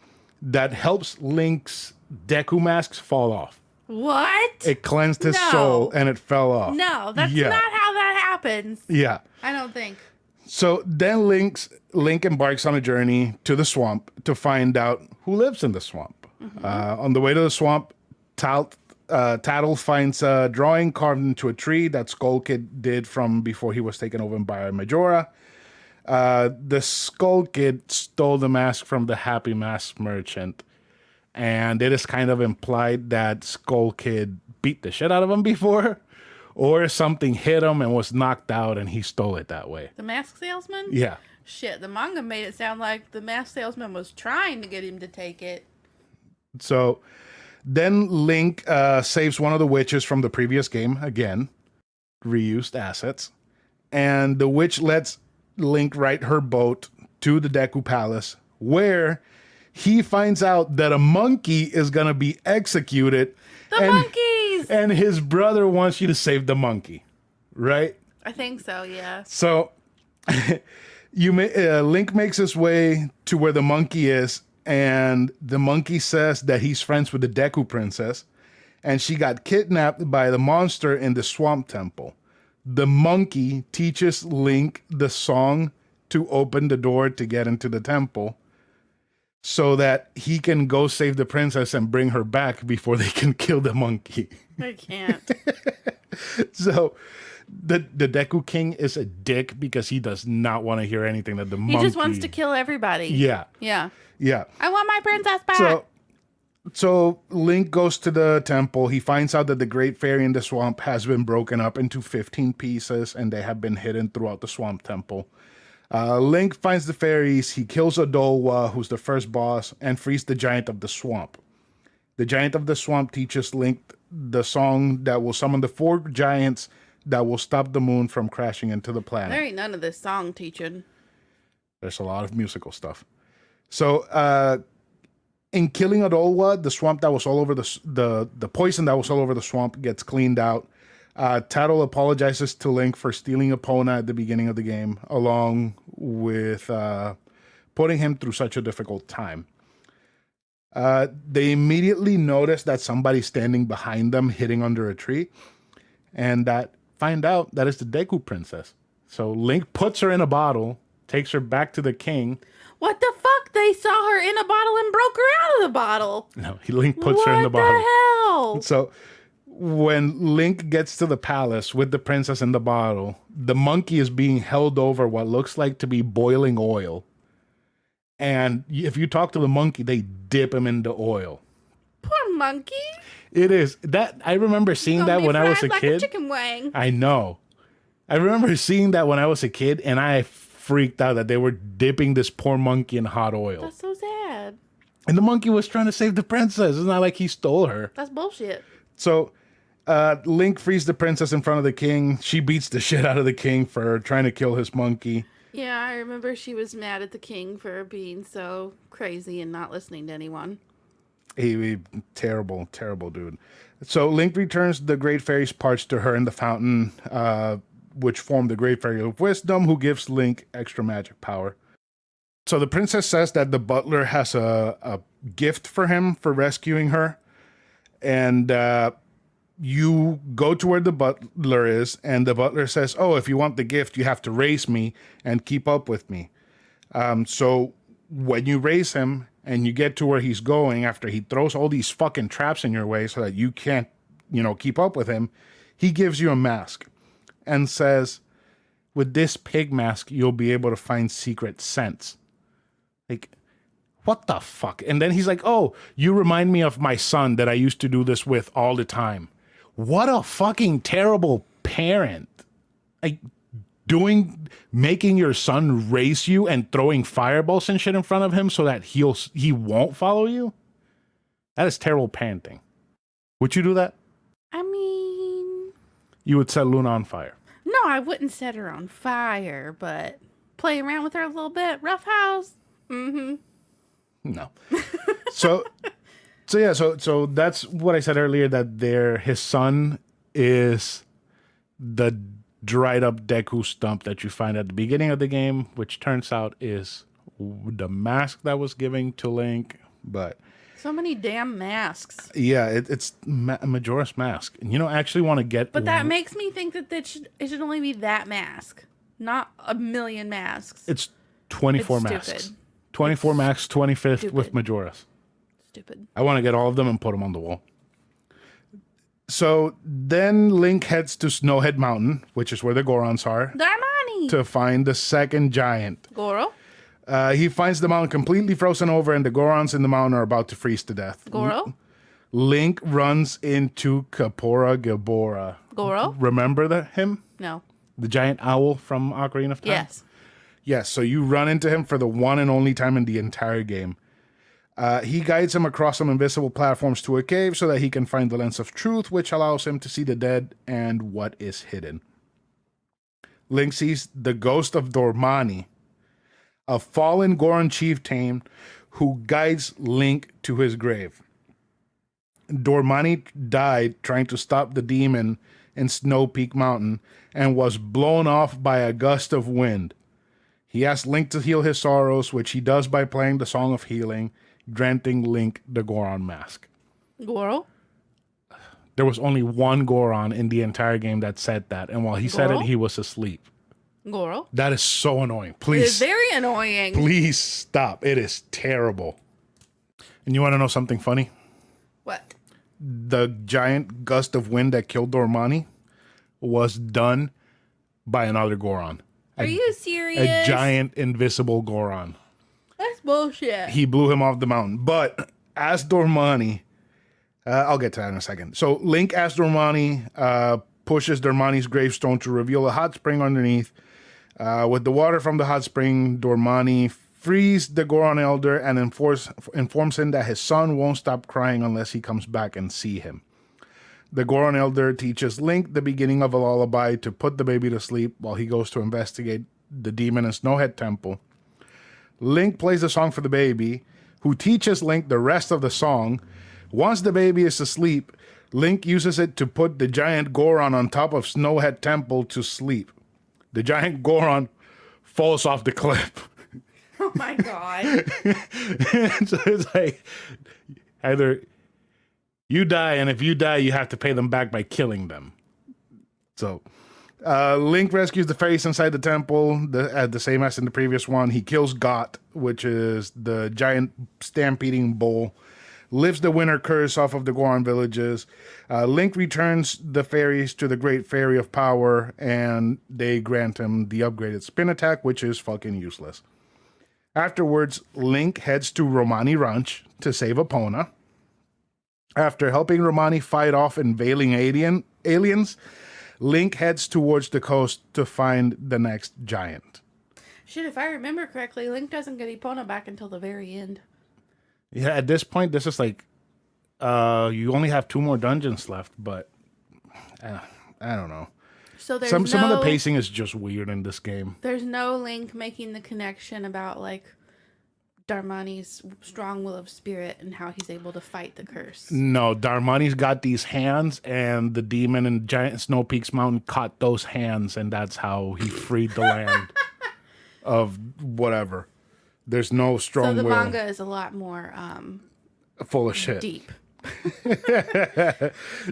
that helps Link's Deku masks fall off. What? It cleansed his soul and it fell off. No, that's not how that happens. Yeah. I don't think. So then Link embarks on a journey to the swamp to find out who lives in the swamp. On the way to the swamp, Tattle finds a drawing carved into a tree that Skull Kid did from before he was taken over by Majora. The Skull Kid stole the mask from the Happy Mask merchant. And it is kind of implied that Skull Kid beat the shit out of him before, or something hit him and was knocked out and he stole it that way. The mask salesman? Yeah. Shit, the manga made it sound like the mask salesman was trying to get him to take it. So then Link saves one of the witches from the previous game. Again, reused assets. And the witch lets Link ride her boat to the Deku Palace, where he finds out that a monkey is going to be executed. Monkeys! And his brother wants you to save the monkey, right? I think so, yeah. So Link makes his way to where the monkey is, and the monkey says that he's friends with the Deku princess, and she got kidnapped by the monster in the swamp temple. The monkey teaches Link the song to open the door to get into the temple, so that he can go save the princess and bring her back before they can kill the monkey. I can't. So the Deku King is a dick because he does not want to hear anything that the monkey... He just wants to kill everybody. Yeah. Yeah. Yeah. I want my princess back. So Link goes to the temple. He finds out that the Great Fairy in the swamp has been broken up into 15 pieces and they have been hidden throughout the swamp temple. Link finds the fairies, he kills Odolwa, who's the first boss, and frees the Giant of the Swamp. The Giant of the Swamp teaches Link the song that will summon the 4 giants that will stop the moon from crashing into the planet. There ain't none of this song teaching. There's a lot of musical stuff. So, in killing Odolwa, the swamp that was all over the poison that was all over the swamp gets cleaned out. Tattle apologizes to Link for stealing Epona at the beginning of the game, along with putting him through such a difficult time. They immediately notice that somebody's standing behind them, hiding under a tree, and find out that it's the Deku Princess. So Link puts her in a bottle, takes her back to the king. What the fuck? They saw her in a bottle and broke her out of the bottle. No, Link puts her in the bottle. What the hell? So when Link gets to the palace with the princess in the bottle, the monkey is being held over what looks like to be boiling oil. And if you talk to the monkey, they dip him in the oil. Poor monkey. It is that I remember seeing that when I was a like kid. A chicken wing. I know. I remember seeing that when I was a kid, and I freaked out that they were dipping this poor monkey in hot oil. That's so sad. And the monkey was trying to save the princess. It's not like he stole her. That's bullshit. So Link frees the princess in front of the king. She beats the shit out of the king for trying to kill his monkey. Yeah, I remember she was mad at the king for being so crazy and not listening to anyone. He terrible, terrible dude. So Link returns the Great Fairy's parts to her in the fountain, which form the Great Fairy of Wisdom, who gives Link extra magic power. So the princess says that the butler has a gift for him for rescuing her. And you go to where the butler is, and the butler says, oh, if you want the gift, you have to raise me and keep up with me. So when you raise him and you get to where he's going, after he throws all these fucking traps in your way so that you can't, keep up with him, he gives you a mask and says, with this pig mask, you'll be able to find secret scents. Like, what the fuck? And then he's like, oh, you remind me of my son that I used to do this with all the time. What a fucking terrible parent. Like, making your son race you and throwing fireballs and shit in front of him so that he won't follow you? That is terrible parenting. Would you do that? I mean, You would set Luna on fire. No, I wouldn't set her on fire, but play around with her a little bit. Rough house. Mm-hmm. No. So that's what I said earlier, that his son is the dried up Deku stump that you find at the beginning of the game, which turns out is the mask that was given to Link. But so many damn masks. yeah, it's Majora's Mask. And I actually want to get... But that makes me think that it should only be that mask, not a million masks. It's 24 masks. Stupid. 24 masks, 25th stupid. with Majora's. Stupid. I want to get all of them and put them on the wall. So then Link heads to Snowhead Mountain, which is where the Gorons are, Darmani! to find the second giant. Goro? He finds the mountain completely frozen over, and the Gorons in the mountain are about to freeze to death. Goro? Link runs into Kapora Gabora. Goro? Remember him? No. The giant owl from Ocarina of Time? Yes. Yes, so you run into him for the one and only time in the entire game. He guides him across some invisible platforms to a cave so that he can find the lens of truth, which allows him to see the dead and what is hidden. Link sees the ghost of Dormani, a fallen Goron chieftain who guides Link to his grave. Dormani died trying to stop the demon in Snow Peak Mountain and was blown off by a gust of wind. He asks Link to heal his sorrows, which he does by playing the Song of Healing, granting Link the Goron mask. Goro? There was only one Goron in the entire game that said that, and while he said it, he was asleep. Goro? That is so annoying. Please. It is very annoying. Please stop. It is terrible. And you want to know something funny? What? The giant gust of wind that killed Dormani was done by another Goron. Are you serious? A giant invisible Goron. That's bullshit. He blew him off the mountain. But as Dormani, I'll get to that in a second. So Link, as Dormani, pushes Dormani's gravestone to reveal a hot spring underneath. With the water from the hot spring, Dormani frees the Goron Elder and informs him that his son won't stop crying unless he comes back and see him. The Goron Elder teaches Link the beginning of a lullaby to put the baby to sleep while he goes to investigate the demon in Snowhead Temple. Link plays the song for the baby, who teaches Link the rest of the song. Once the baby is asleep, Link uses it to put the giant Goron on top of Snowhead Temple to sleep. The giant Goron falls off the cliff. Oh my god. So it's like, either you die, and if you die, you have to pay them back by killing them. So Link rescues the fairies inside the temple, the same as in the previous one. He kills Got, which is the giant stampeding bull, lifts the winter curse off of the Goron villages. Link returns the fairies to the Great Fairy of Power, and they grant him the upgraded spin attack, which is fucking useless. Afterwards, Link heads to Romani Ranch to save Epona. After helping Romani fight off invading aliens, Link heads towards the coast to find the next giant. Shit, if I remember correctly, Link doesn't get Epona back until the very end. Yeah, at this point, this is like, you only have 2 more dungeons left, but I don't know. So there's some of the pacing is just weird in this game. There's no Link making the connection about, like, Darmani's strong will of spirit and how he's able to fight the curse. No, Darmani's got these hands, and the demon in Giant Snow Peaks Mountain caught those hands, and that's how he freed the land of whatever. There's no strong will. So the manga is a lot more full of shit. Deep.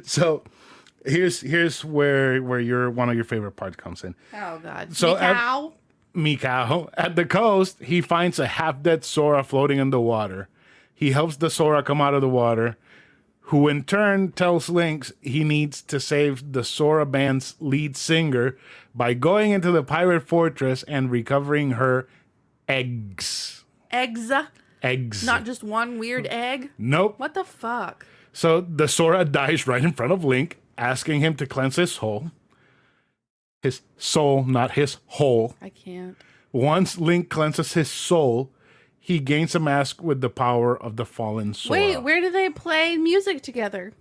So here's where one of your favorite parts comes in. Oh god. So Mikau. At the coast, he finds a half-dead Sora floating in the water. He helps the Sora come out of the water, who in turn tells Link he needs to save the Sora band's lead singer by going into the pirate fortress and recovering her eggs. Eggs? Not just one weird egg? Nope. What the fuck? So the Sora dies right in front of Link, asking him to cleanse his soul. His soul, not his hole. I can't. Once Link cleanses his soul, he gains a mask with the power of the fallen Sora. Wait, where do they play music together?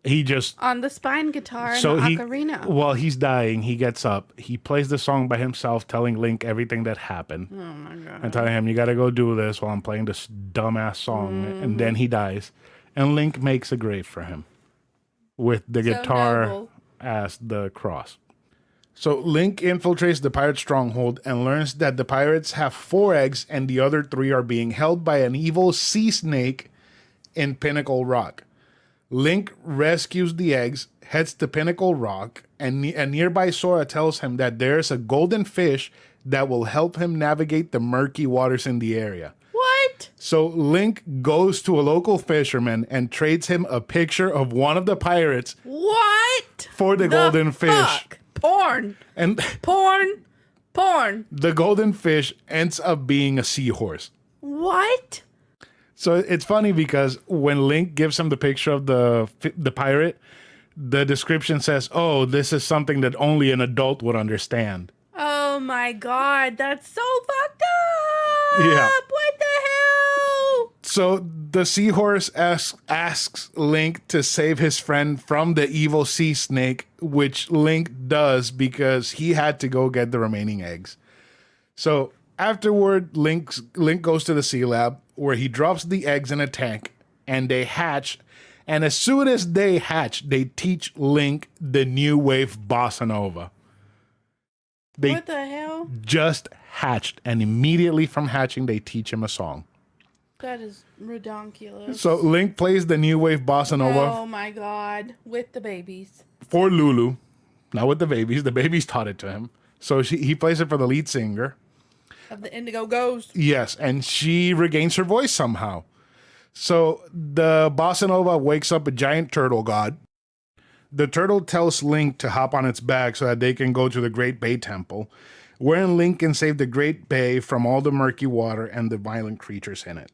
He just on the spine guitar and the ocarina. While he's dying, he gets up. He plays the song by himself, telling Link everything that happened. Oh my god! And telling him, "You got to go do this while I'm playing this dumbass song." And then he dies, and Link makes a grave for him with the guitar noble. as the cross. So Link infiltrates the pirate stronghold and learns that the pirates have 4 eggs, and the other 3 are being held by an evil sea snake in Pinnacle Rock. Link rescues the eggs, heads to Pinnacle Rock, and nearby Sora tells him that there's a golden fish that will help him navigate the murky waters in the area. What? So Link goes to a local fisherman and trades him a picture of one of the pirates. What? For the golden fish. Porn. And Porn. The golden fish ends up being a seahorse. What? So it's funny because when Link gives him the picture of the pirate, the description says, "Oh, this is something that only an adult would understand." Oh my god, that's so fucked up! Yeah. What the hell? So the seahorse asks Link to save his friend from the evil sea snake, which Link does because he had to go get the remaining eggs. So afterward, Link goes to the sea lab where he drops the eggs in a tank and they hatch. And as soon as they hatch, they teach Link the new wave bossa nova. What the hell? Just hatched, and immediately from hatching, they teach him a song. That is redonkulous. So Link plays the new wave bossa nova. Oh my god, with the babies. For Lulu, not with the babies. The babies taught it to him. So he plays it for the lead singer. Of the Indigo Ghost. Yes, and she regains her voice somehow. So the bossa nova wakes up a giant turtle god. The turtle tells Link to hop on its back so that they can go to the Great Bay Temple, wherein Link can save the Great Bay from all the murky water and the violent creatures in it.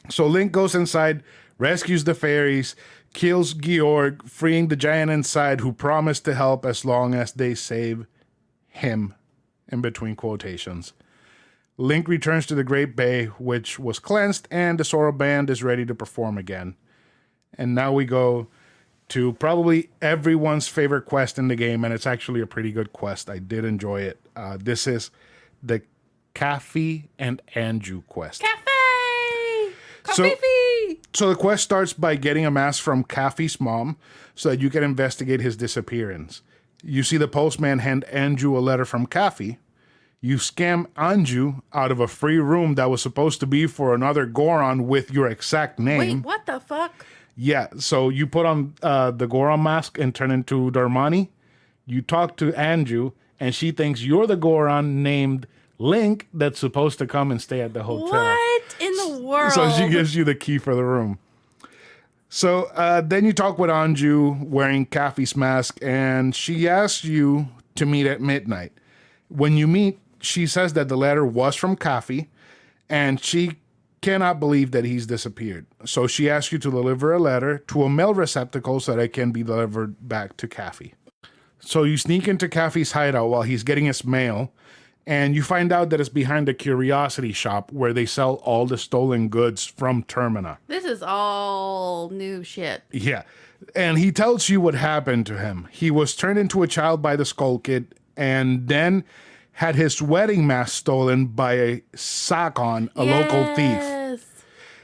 So Link goes inside, rescues the fairies, kills Georg, freeing the giant inside who promised to help as long as they save him, in between quotations. Link returns to the Great Bay, which was cleansed, and the Sora Band is ready to perform again. And now we go to probably everyone's favorite quest in the game, and it's actually a pretty good quest. I did enjoy it. This is the Kafi and Anju quest. Cafe! So the quest starts by getting a mask from Kafi's mom so that you can investigate his disappearance. You see the postman hand Anju a letter from Kafi. You scam Anju out of a free room that was supposed to be for another Goron with your exact name. Wait, what the fuck? Yeah, so you put on the Goron mask and turn into Darmani. You talk to Anju, and she thinks you're the Goron named Link that's supposed to come and stay at the hotel. What in the world? So she gives you the key for the room. So then you talk with Anju wearing Kafi's mask, and she asks you to meet at midnight. When you meet, she says that the letter was from Kafi, and she cannot believe that he's disappeared. So she asks you to deliver a letter to a mail receptacle so that it can be delivered back to Kafi. So you sneak into Kafi's hideout while he's getting his mail, and you find out that it's behind the curiosity shop where they sell all the stolen goods from Termina. This is all new shit. Yeah. And he tells you what happened to him. He was turned into a child by the Skull Kid and then had his wedding mask stolen by a Sakon, a local thief.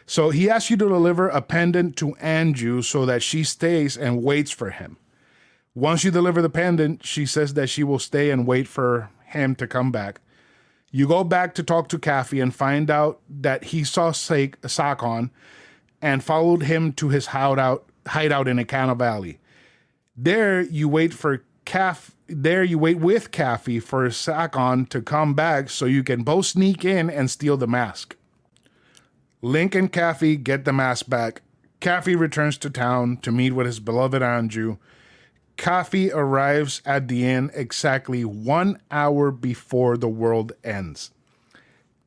So he asks you to deliver a pendant to Anju so that she stays and waits for him. Once you deliver the pendant, she says that she will stay and wait for him to come back. You go back to talk to Kafi and find out that he saw Sakon and followed him to his hideout in Akana Valley. There you wait with Kafi for Sakon to come back so you can both sneak in and steal the mask. Link and Kafi get the mask back. Kafi returns to town to meet with his beloved Anju. Kafi arrives at the inn exactly 1 hour before the world ends.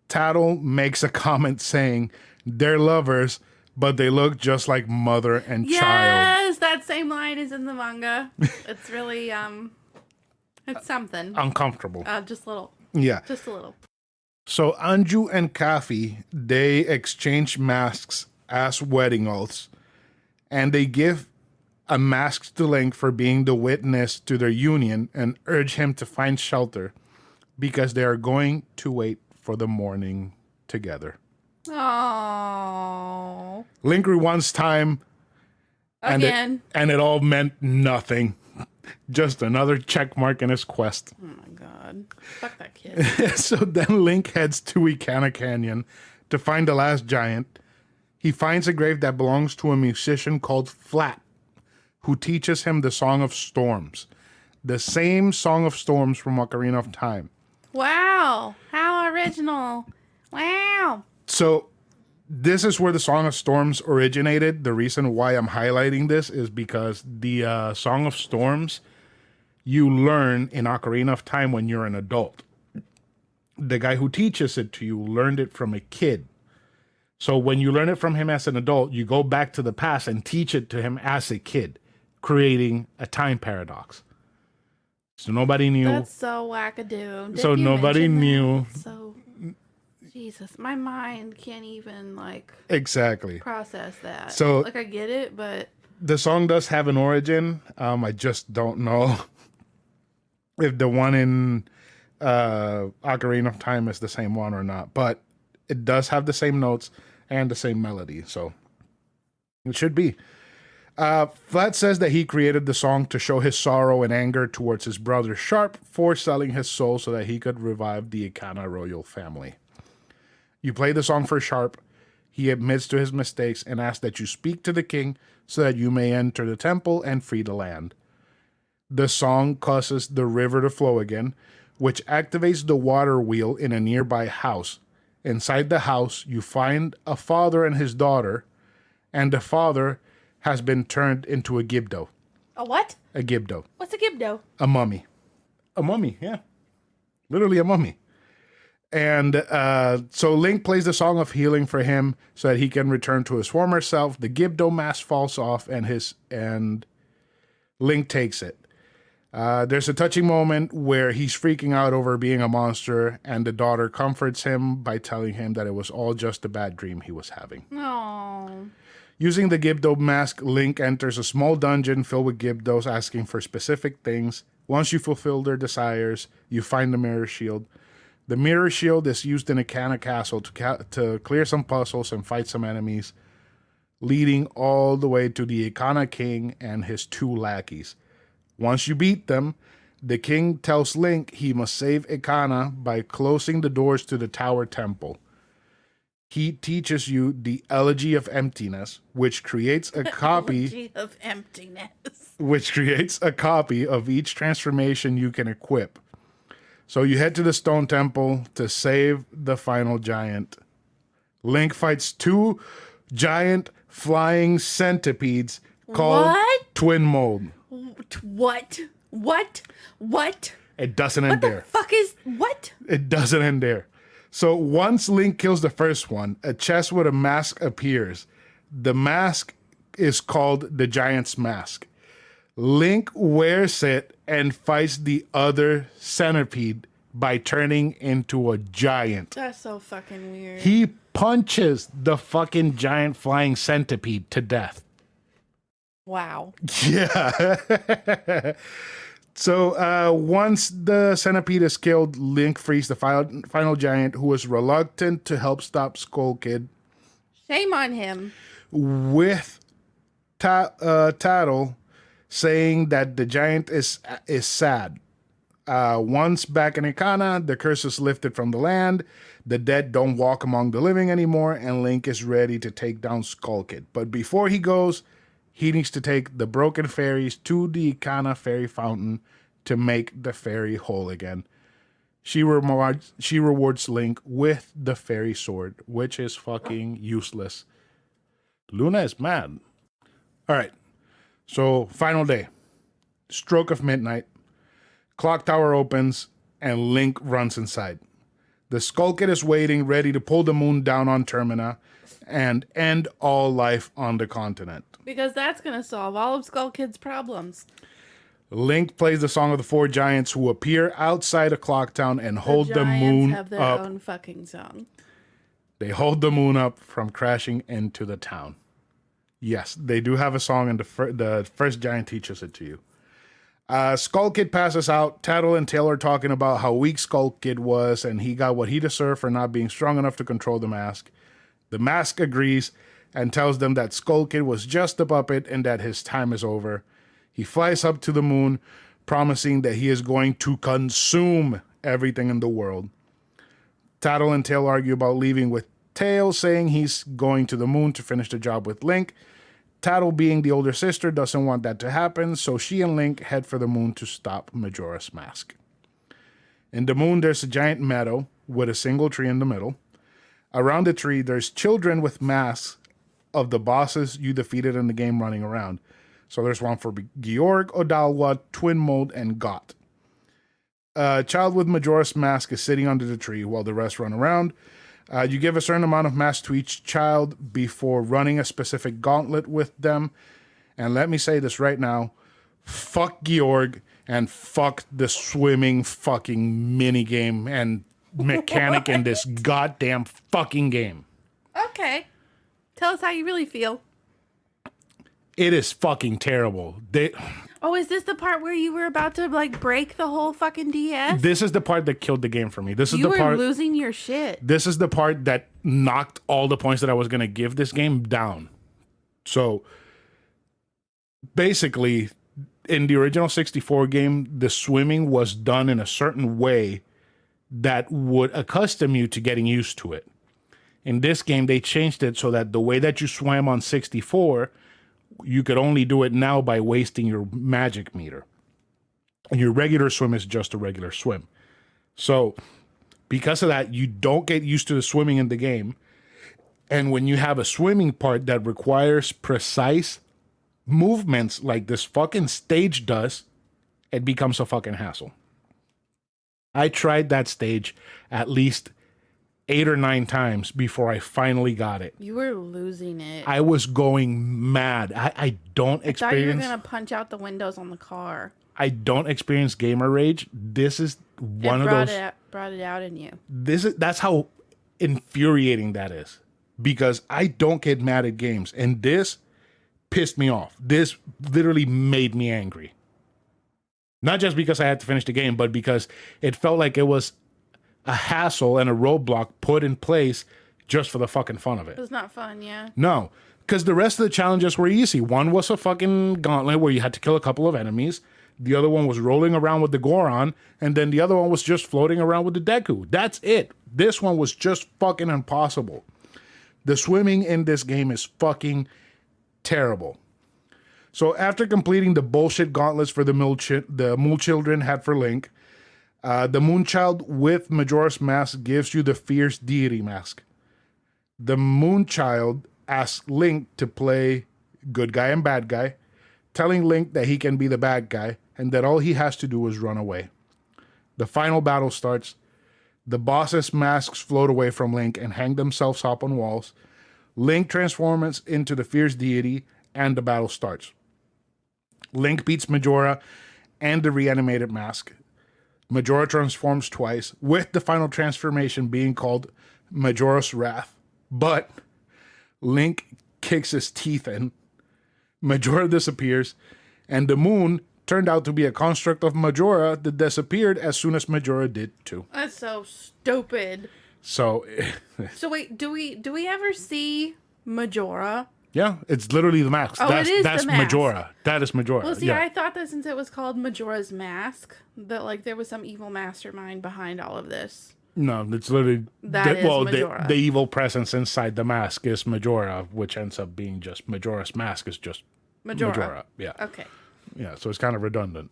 Tattle makes a comment saying they're lovers, but they look just like mother and child. Yes, that same line is in the manga. It's really, it's something. Uncomfortable. Just a little. Yeah. Just a little. So Anju and Kafi, they exchange masks as wedding oaths, and they give unmasks the Link for being the witness to their union and urge him to find shelter because they are going to wait for the morning together. Oh. Link rewinds time. Again. And it all meant nothing. Just another check mark in his quest. Oh my god. Fuck that kid. So then Link heads to Ikana Canyon to find the last giant. He finds a grave that belongs to a musician called Flat, who teaches him the Song of Storms. The same Song of Storms from Ocarina of Time. Wow. How original. Wow. So this is where the Song of Storms originated. The reason why I'm highlighting this is because the Song of Storms you learn in Ocarina of Time when you're an adult. The guy who teaches it to you learned it from a kid. So when you learn it from him as an adult, you go back to the past and teach it to him as a kid, creating a time paradox. So nobody knew. That's so wackadoo. So nobody knew. So, Jesus, my mind can't even, like, Exactly. process that. So, like, I get it, but the song does have an origin. I just don't know if the one in Ocarina of Time is the same one or not. But it does have the same notes and the same melody, so it should be. Flat says that he created the song to show his sorrow and anger towards his brother Sharp for selling his soul so that he could revive the Ikana royal family. You play the song for Sharp. He admits to his mistakes and asks that you speak to the king so that you may enter the temple and free the land. The song causes the river to flow again, which activates the water wheel in a nearby house. Inside the house, you find a father and his daughter, and the father has been turned into a Gibdo. a what? A Gibdo. What's a gibdo? A mummy. A mummy, yeah. Literally a mummy. And so Link plays the Song of Healing for him so that he can return to his former self. The Gibdo mask falls off and Link takes it. There's a touching moment where he's freaking out over being a monster, and the daughter comforts him by telling him that it was all just a bad dream he was having. Oh. Using the Gibdo mask, Link enters a small dungeon filled with Gibdos asking for specific things. Once you fulfill their desires, you find the Mirror Shield. The Mirror Shield is used in Ikana Castle to clear some puzzles and fight some enemies, leading all the way to the Ikana King and his 2 lackeys. Once you beat them, the king tells Link he must save Ikana by closing the doors to the Tower Temple. He teaches you the Elegy of Emptiness, which creates a copy Elegy of emptiness. which creates a copy of each transformation you can equip. So you head to the Stone Temple to save the final giant. Link fights 2 giant flying centipedes called What? Twin Mold. What? It doesn't end What the there. fuck is what? It doesn't end there. So once Link kills the first one, a chest with a mask appears. The mask is called the Giant's Mask. Link wears it and fights the other centipede by turning into a giant. That's so fucking weird. He punches the fucking giant flying centipede to death. Wow. Yeah. So once the centipede is killed, Link frees the final giant, who is reluctant to help stop Skull Kid, Shame on him. with Tattle saying that the giant is sad. Once back in Ikana, the curse is lifted from the land. The dead don't walk among the living anymore, and Link is ready to take down Skull Kid. But before he goes, he needs to take the broken fairies to the Ikana fairy fountain to make the fairy whole again. She rewards Link with the fairy sword, which is fucking useless. Luna is mad. All right. So, final day. Stroke of midnight. Clock tower opens, and Link runs inside. The Skull Kid is waiting, ready to pull the moon down on Termina and end all life on the continent. Because that's going to solve all of Skull Kid's problems. Link plays the Song of the 4 Giants, who appear outside of Clocktown and hold the moon have their up. own fucking song. They hold the moon up from crashing into the town. Yes, they do have a song, and the first giant teaches it to you. Skull Kid passes out. Tattle and Tail are talking about how weak Skull Kid was, and he got what he deserved for not being strong enough to control the mask. The mask agrees and tells them that Skull Kid was just a puppet and that his time is over. He flies up to the moon, promising that he is going to consume everything in the world. Tattle and Tail argue about leaving, with Tail saying he's going to the moon to finish the job with Link. Tattle, being the older sister, doesn't want that to happen, so she and Link head for the moon to stop Majora's Mask. In the moon, there's a giant meadow with a single tree in the middle. Around the tree, there's children with masks of the bosses you defeated in the game running around. So there's one for Georg, Odalwa, Twin Mold, and Got. A child with Majora's Mask is sitting under the tree while the rest run around. You give a certain amount of masks to each child before running a specific gauntlet with them. And let me say this right now. Fuck Georg and fuck the swimming fucking minigame and mechanic in this goddamn fucking game. Okay. Tell us how you really feel. It is fucking terrible. Oh, is this the part where you were about to like break the whole fucking DS? This is the part that killed the game for me. You were losing your shit. This is the part that knocked all the points that I was going to give this game down. So basically, in the original 64 game, the swimming was done in a certain way that would accustom you to getting used to it. In this game, they changed it so that the way that you swam on 64, you could only do it now by wasting your magic meter. And your regular swim is just a regular swim. So because of that, you don't get used to the swimming in the game. And when you have a swimming part that requires precise movements like this fucking stage does, it becomes a fucking hassle. I tried that stage at least 8 or 9 times before I finally got it. You were losing it. I was going mad. I don't experience... I thought you were going to punch out the windows on the car. I don't experience gamer rage. This is one of those... It brought it out in you. That's how infuriating that is. Because I don't get mad at games. And this pissed me off. This literally made me angry. Not just because I had to finish the game, but because it felt like it was a hassle and a roadblock put in place just for the fucking fun of it. It was not fun, yeah. No, because the rest of the challenges were easy. One was a fucking gauntlet where you had to kill a couple of enemies. The other one was rolling around with the Goron. And then the other one was just floating around with the Deku. That's it. This one was just fucking impossible. The swimming in this game is fucking terrible. So after completing the bullshit gauntlets for the Mule Children had for Link, the Moonchild with Majora's Mask gives you the Fierce Deity Mask. The Moonchild asks Link to play good guy and bad guy, telling Link that he can be the bad guy and that all he has to do is run away. The final battle starts. The boss's masks float away from Link and hang themselves up on walls. Link transforms into the Fierce Deity and the battle starts. Link beats Majora and the reanimated mask. Majora transforms twice, with the final transformation being called Majora's Wrath. But Link kicks his teeth in. Majora disappears, and the moon turned out to be a construct of Majora that disappeared as soon as Majora did too. That's so stupid. So wait, do we ever see Majora? Yeah, it's literally the mask. Oh, that's the mask. Majora. That is Majora. Well, see, yeah. I thought that since it was called Majora's Mask, that like there was some evil mastermind behind all of this. No, it's literally Majora. The evil presence inside the mask is Majora, which ends up being just Majora's Mask is just Majora. Yeah. Okay. Yeah, so it's kind of redundant.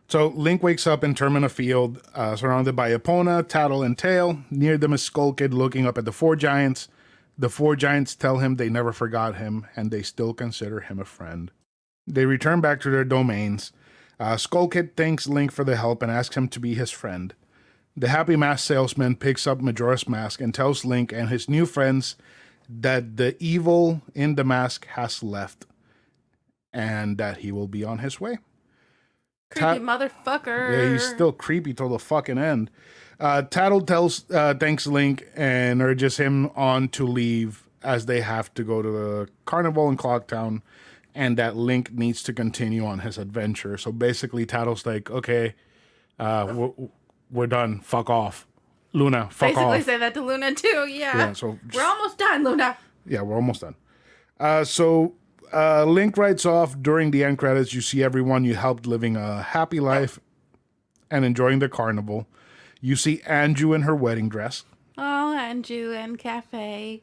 So Link wakes up in Termina Field, surrounded by Epona, Tattle, and Tail. Near them is Skull Kid looking up at the 4 giants. The 4 giants tell him they never forgot him, and they still consider him a friend. They return back to their domains. Skull Kid thanks Link for the help and asks him to be his friend. The happy mask salesman picks up Majora's Mask and tells Link and his new friends that the evil in the mask has left, and that he will be on his way. Creepy motherfucker. Yeah, he's still creepy till the fucking end. Tattle thanks Link and urges him on to leave as they have to go to the carnival in Clocktown, and that Link needs to continue on his adventure. So basically, Tattle's like, okay, we're done. Fuck off. Luna, fuck Basically off. say that to Luna too. Yeah. Yeah, so We're almost done, Luna. yeah, we're almost done. So Link writes off. During the end credits, you see everyone you helped living a happy life and enjoying the carnival. You see Anju in her wedding dress. Oh, Anju and Cafe.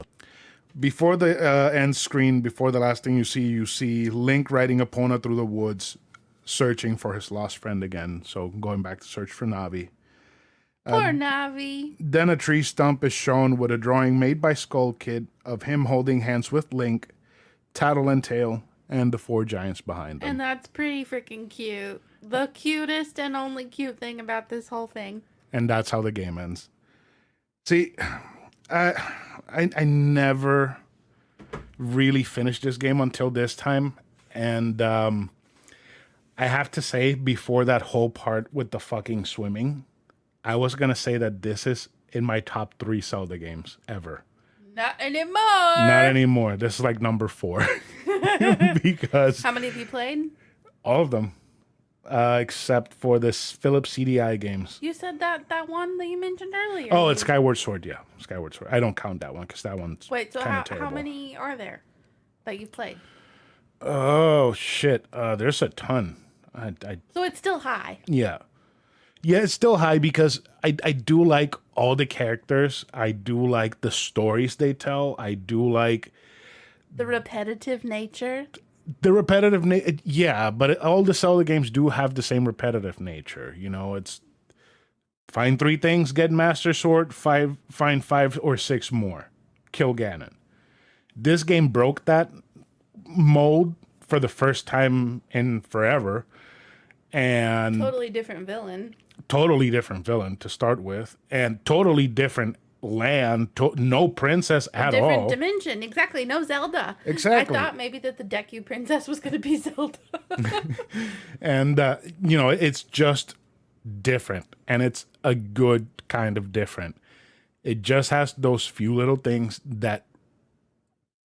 Before the end screen, before the last thing you see Link riding Epona through the woods, searching for his lost friend again. So going back to search for Navi. Poor Navi. Then a tree stump is shown with a drawing made by Skull Kid of him holding hands with Link, Tattle and Tail, and the 4 giants behind them. And that's pretty freaking cute. The cutest and only cute thing about this whole thing. And that's how the game ends. See, I never really finished this game until this time. And I have to say, before that whole part with the fucking swimming, I was going to say that this is in my top 3 Zelda games ever. Not anymore. Not anymore. This is like number 4. Because How many have you played? all of them, except for this Philips CDI games. You said that one that you mentioned earlier. Oh, it's Skyward Sword, yeah. Skyward Sword. I don't count that one because that one's Wait, so kind of terrible. how many are there that you've played? Oh, shit. There's a ton. So it's still high. Yeah. Yeah, it's still high because I do like all the characters. I do like the stories they tell. I do like The repetitive nature. the repetitive yeah, but all the Zelda games do have the same repetitive nature. You know, it's find 3 things, get Master Sword, find 5 or 6 more, kill Ganon. This game broke that mold for the first time in forever, and Totally different villain. totally different villain to start with, and totally different land, no princess at Different all. dimension. Exactly. No Zelda. Exactly. I thought maybe that the Deku princess was going to be Zelda. And, you know, it's just different. And it's a good kind of different. It just has those few little things that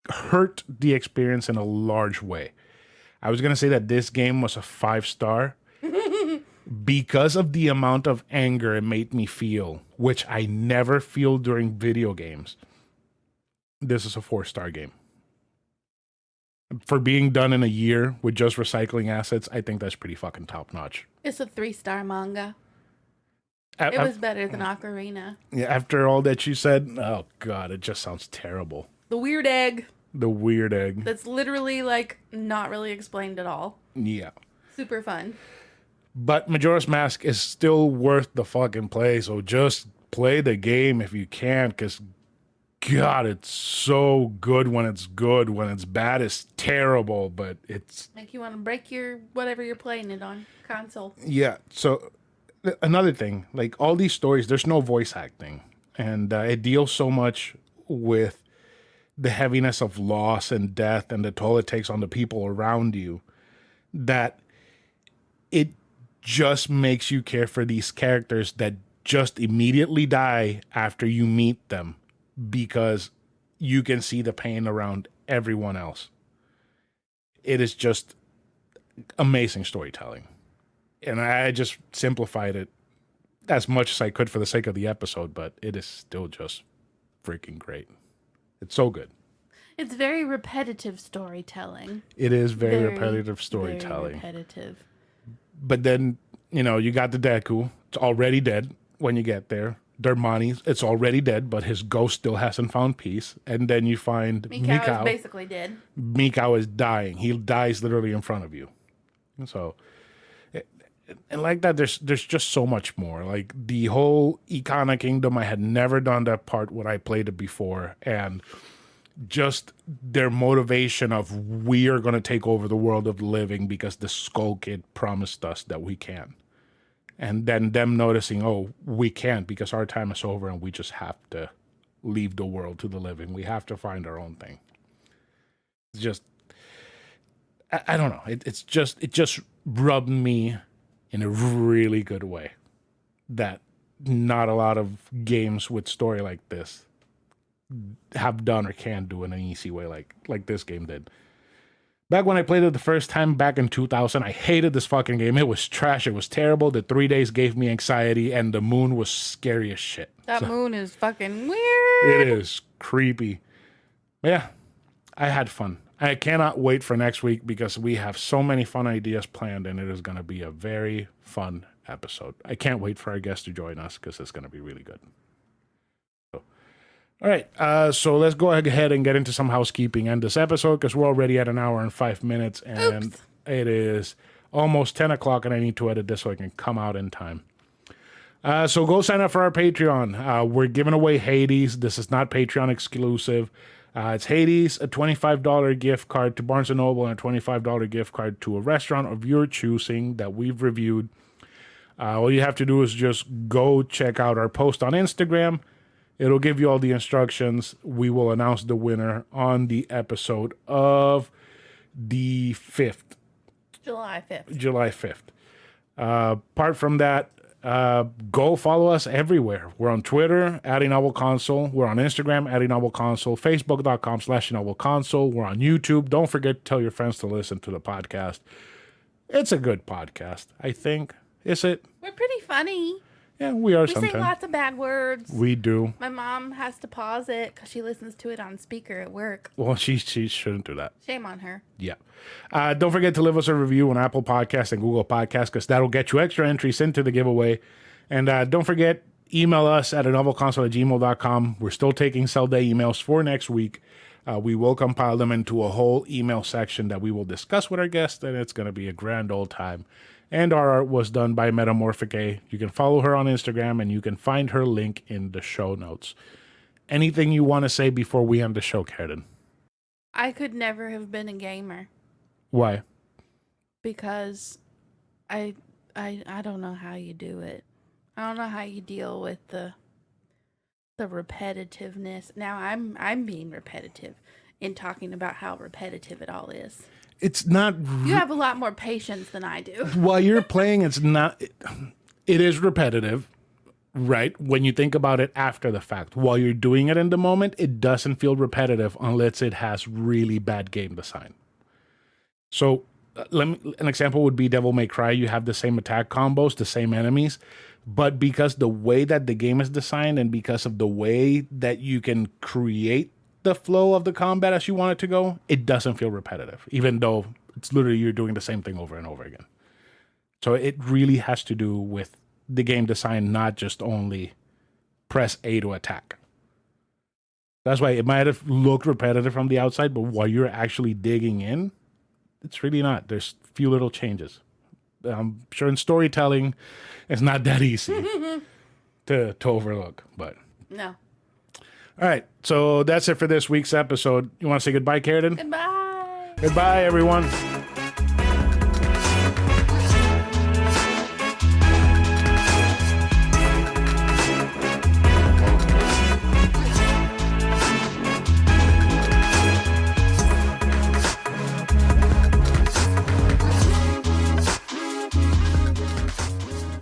hurt the experience in a large way. I was going to say that this game was a 5-star because of the amount of anger it made me feel, which I never feel during video games. This is a 4-star game. For being done in a year with just recycling assets, I think that's pretty fucking top notch. It's a 3-star manga. It was better than Ocarina. Yeah, after all that you said, oh god, it just sounds terrible. The weird egg. The weird egg. That's literally like not really explained at all. Yeah. Super fun. But Majora's Mask is still worth the fucking play, so just play the game if you can, because god, it's so good when it's good. When it's bad, it's terrible, but it's... Make you want to break your whatever you're playing it on console. Yeah, so another thing, like all these stories, there's no voice acting, and it deals so much with the heaviness of loss and death and the toll it takes on the people around you that it just makes you care for these characters that just immediately die after you meet them because you can see the pain around everyone else. It is just amazing storytelling. And I just simplified it as much as I could for the sake of the episode, but it is still just freaking great. It's so good. It's very repetitive storytelling. It is very repetitive storytelling. Very repetitive. But then, you know, you got the Deku. It's already dead when you get there. Dermani, it's already dead, but his ghost still hasn't found peace. And then you find Mikau is basically dead. Mikau is dying. He dies literally in front of you. So, and like that, there's just so much more. Like the whole Ikana Kingdom, I had never done that part when I played it before. And just their motivation of we are going to take over the world of the living because the Skull Kid promised us that we can. And then them noticing, oh, we can't because our time is over and we just have to leave the world to the living. We have to find our own thing. It's just, I don't know. It just rubbed me in a really good way that not a lot of games with story like this have done or can do in an easy way like this game did. Back when I played it the first time back in 2000, I hated this fucking game. It was trash. It was terrible. The 3 days gave me anxiety, and the moon was scary as shit. That moon is fucking weird. It is creepy. Yeah, I had fun. I cannot wait for next week because we have so many fun ideas planned, and it is going to be a very fun episode. I can't wait for our guests to join us because it's going to be really good. All right, so let's go ahead and get into some housekeeping and this episode because we're already at 1 hour and 5 minutes, and Oops. It is almost 10 o'clock, and I need to edit this so I can come out in time. So go sign up for our Patreon. We're giving away Hades. This is not Patreon exclusive. It's Hades, a $25 gift card to Barnes & Noble, and a $25 gift card to a restaurant of your choosing that we've reviewed. All you have to do is just go check out our post on Instagram. It'll give you all the instructions. We will announce the winner on the episode of the 5th. July 5th. July 5th. Apart from that, go follow us everywhere. We're on Twitter, @anovelconsole. We're on Instagram, @anovelconsole. Facebook.com/anovelconsole. We're on YouTube. Don't forget to tell your friends to listen to the podcast. It's a good podcast, I think. Is it? We're pretty funny. Yeah, we are We sometimes. say lots of bad words. We do. My mom has to pause it because she listens to it on speaker at work. Well, she shouldn't do that. Shame on her. Yeah. Don't forget to leave us a review on Apple Podcasts and Google Podcasts because that'll get you extra entries into the giveaway. And don't forget, email us at anovelconsole@gmail.com. We're still taking Zelda emails for next week. We will compile them into a whole email section that we will discuss with our guests, and it's going to be a grand old time. And our art was done by Metamorphic A. You can follow her on Instagram, and you can find her link in the show notes. Anything you want to say before we end the show, Karradyne? I could never have been a gamer Why? because I don't know how you do it. I don't know how you deal with the repetitiveness. Now I'm being repetitive in talking about how repetitive it all is. It's not... You have a lot more patience than I do. While you're playing, it's not... It is repetitive, right? When you think about it after the fact. While you're doing it in the moment, it doesn't feel repetitive unless it has really bad game design. So, an example would be Devil May Cry. You have the same attack combos, the same enemies, but because the way that the game is designed and because of the way that you can create the flow of the combat as you want it to go, it doesn't feel repetitive, even though it's literally you're doing the same thing over and over again. So it really has to do with the game design, not just only press A to attack. That's why it might have looked repetitive from the outside, but while you're actually digging in, it's really not. There's few little changes. I'm sure in storytelling, it's not that easy to overlook, but... No. All right, so that's it for this week's episode. You want to say goodbye, Karradyne? Goodbye. Goodbye, everyone.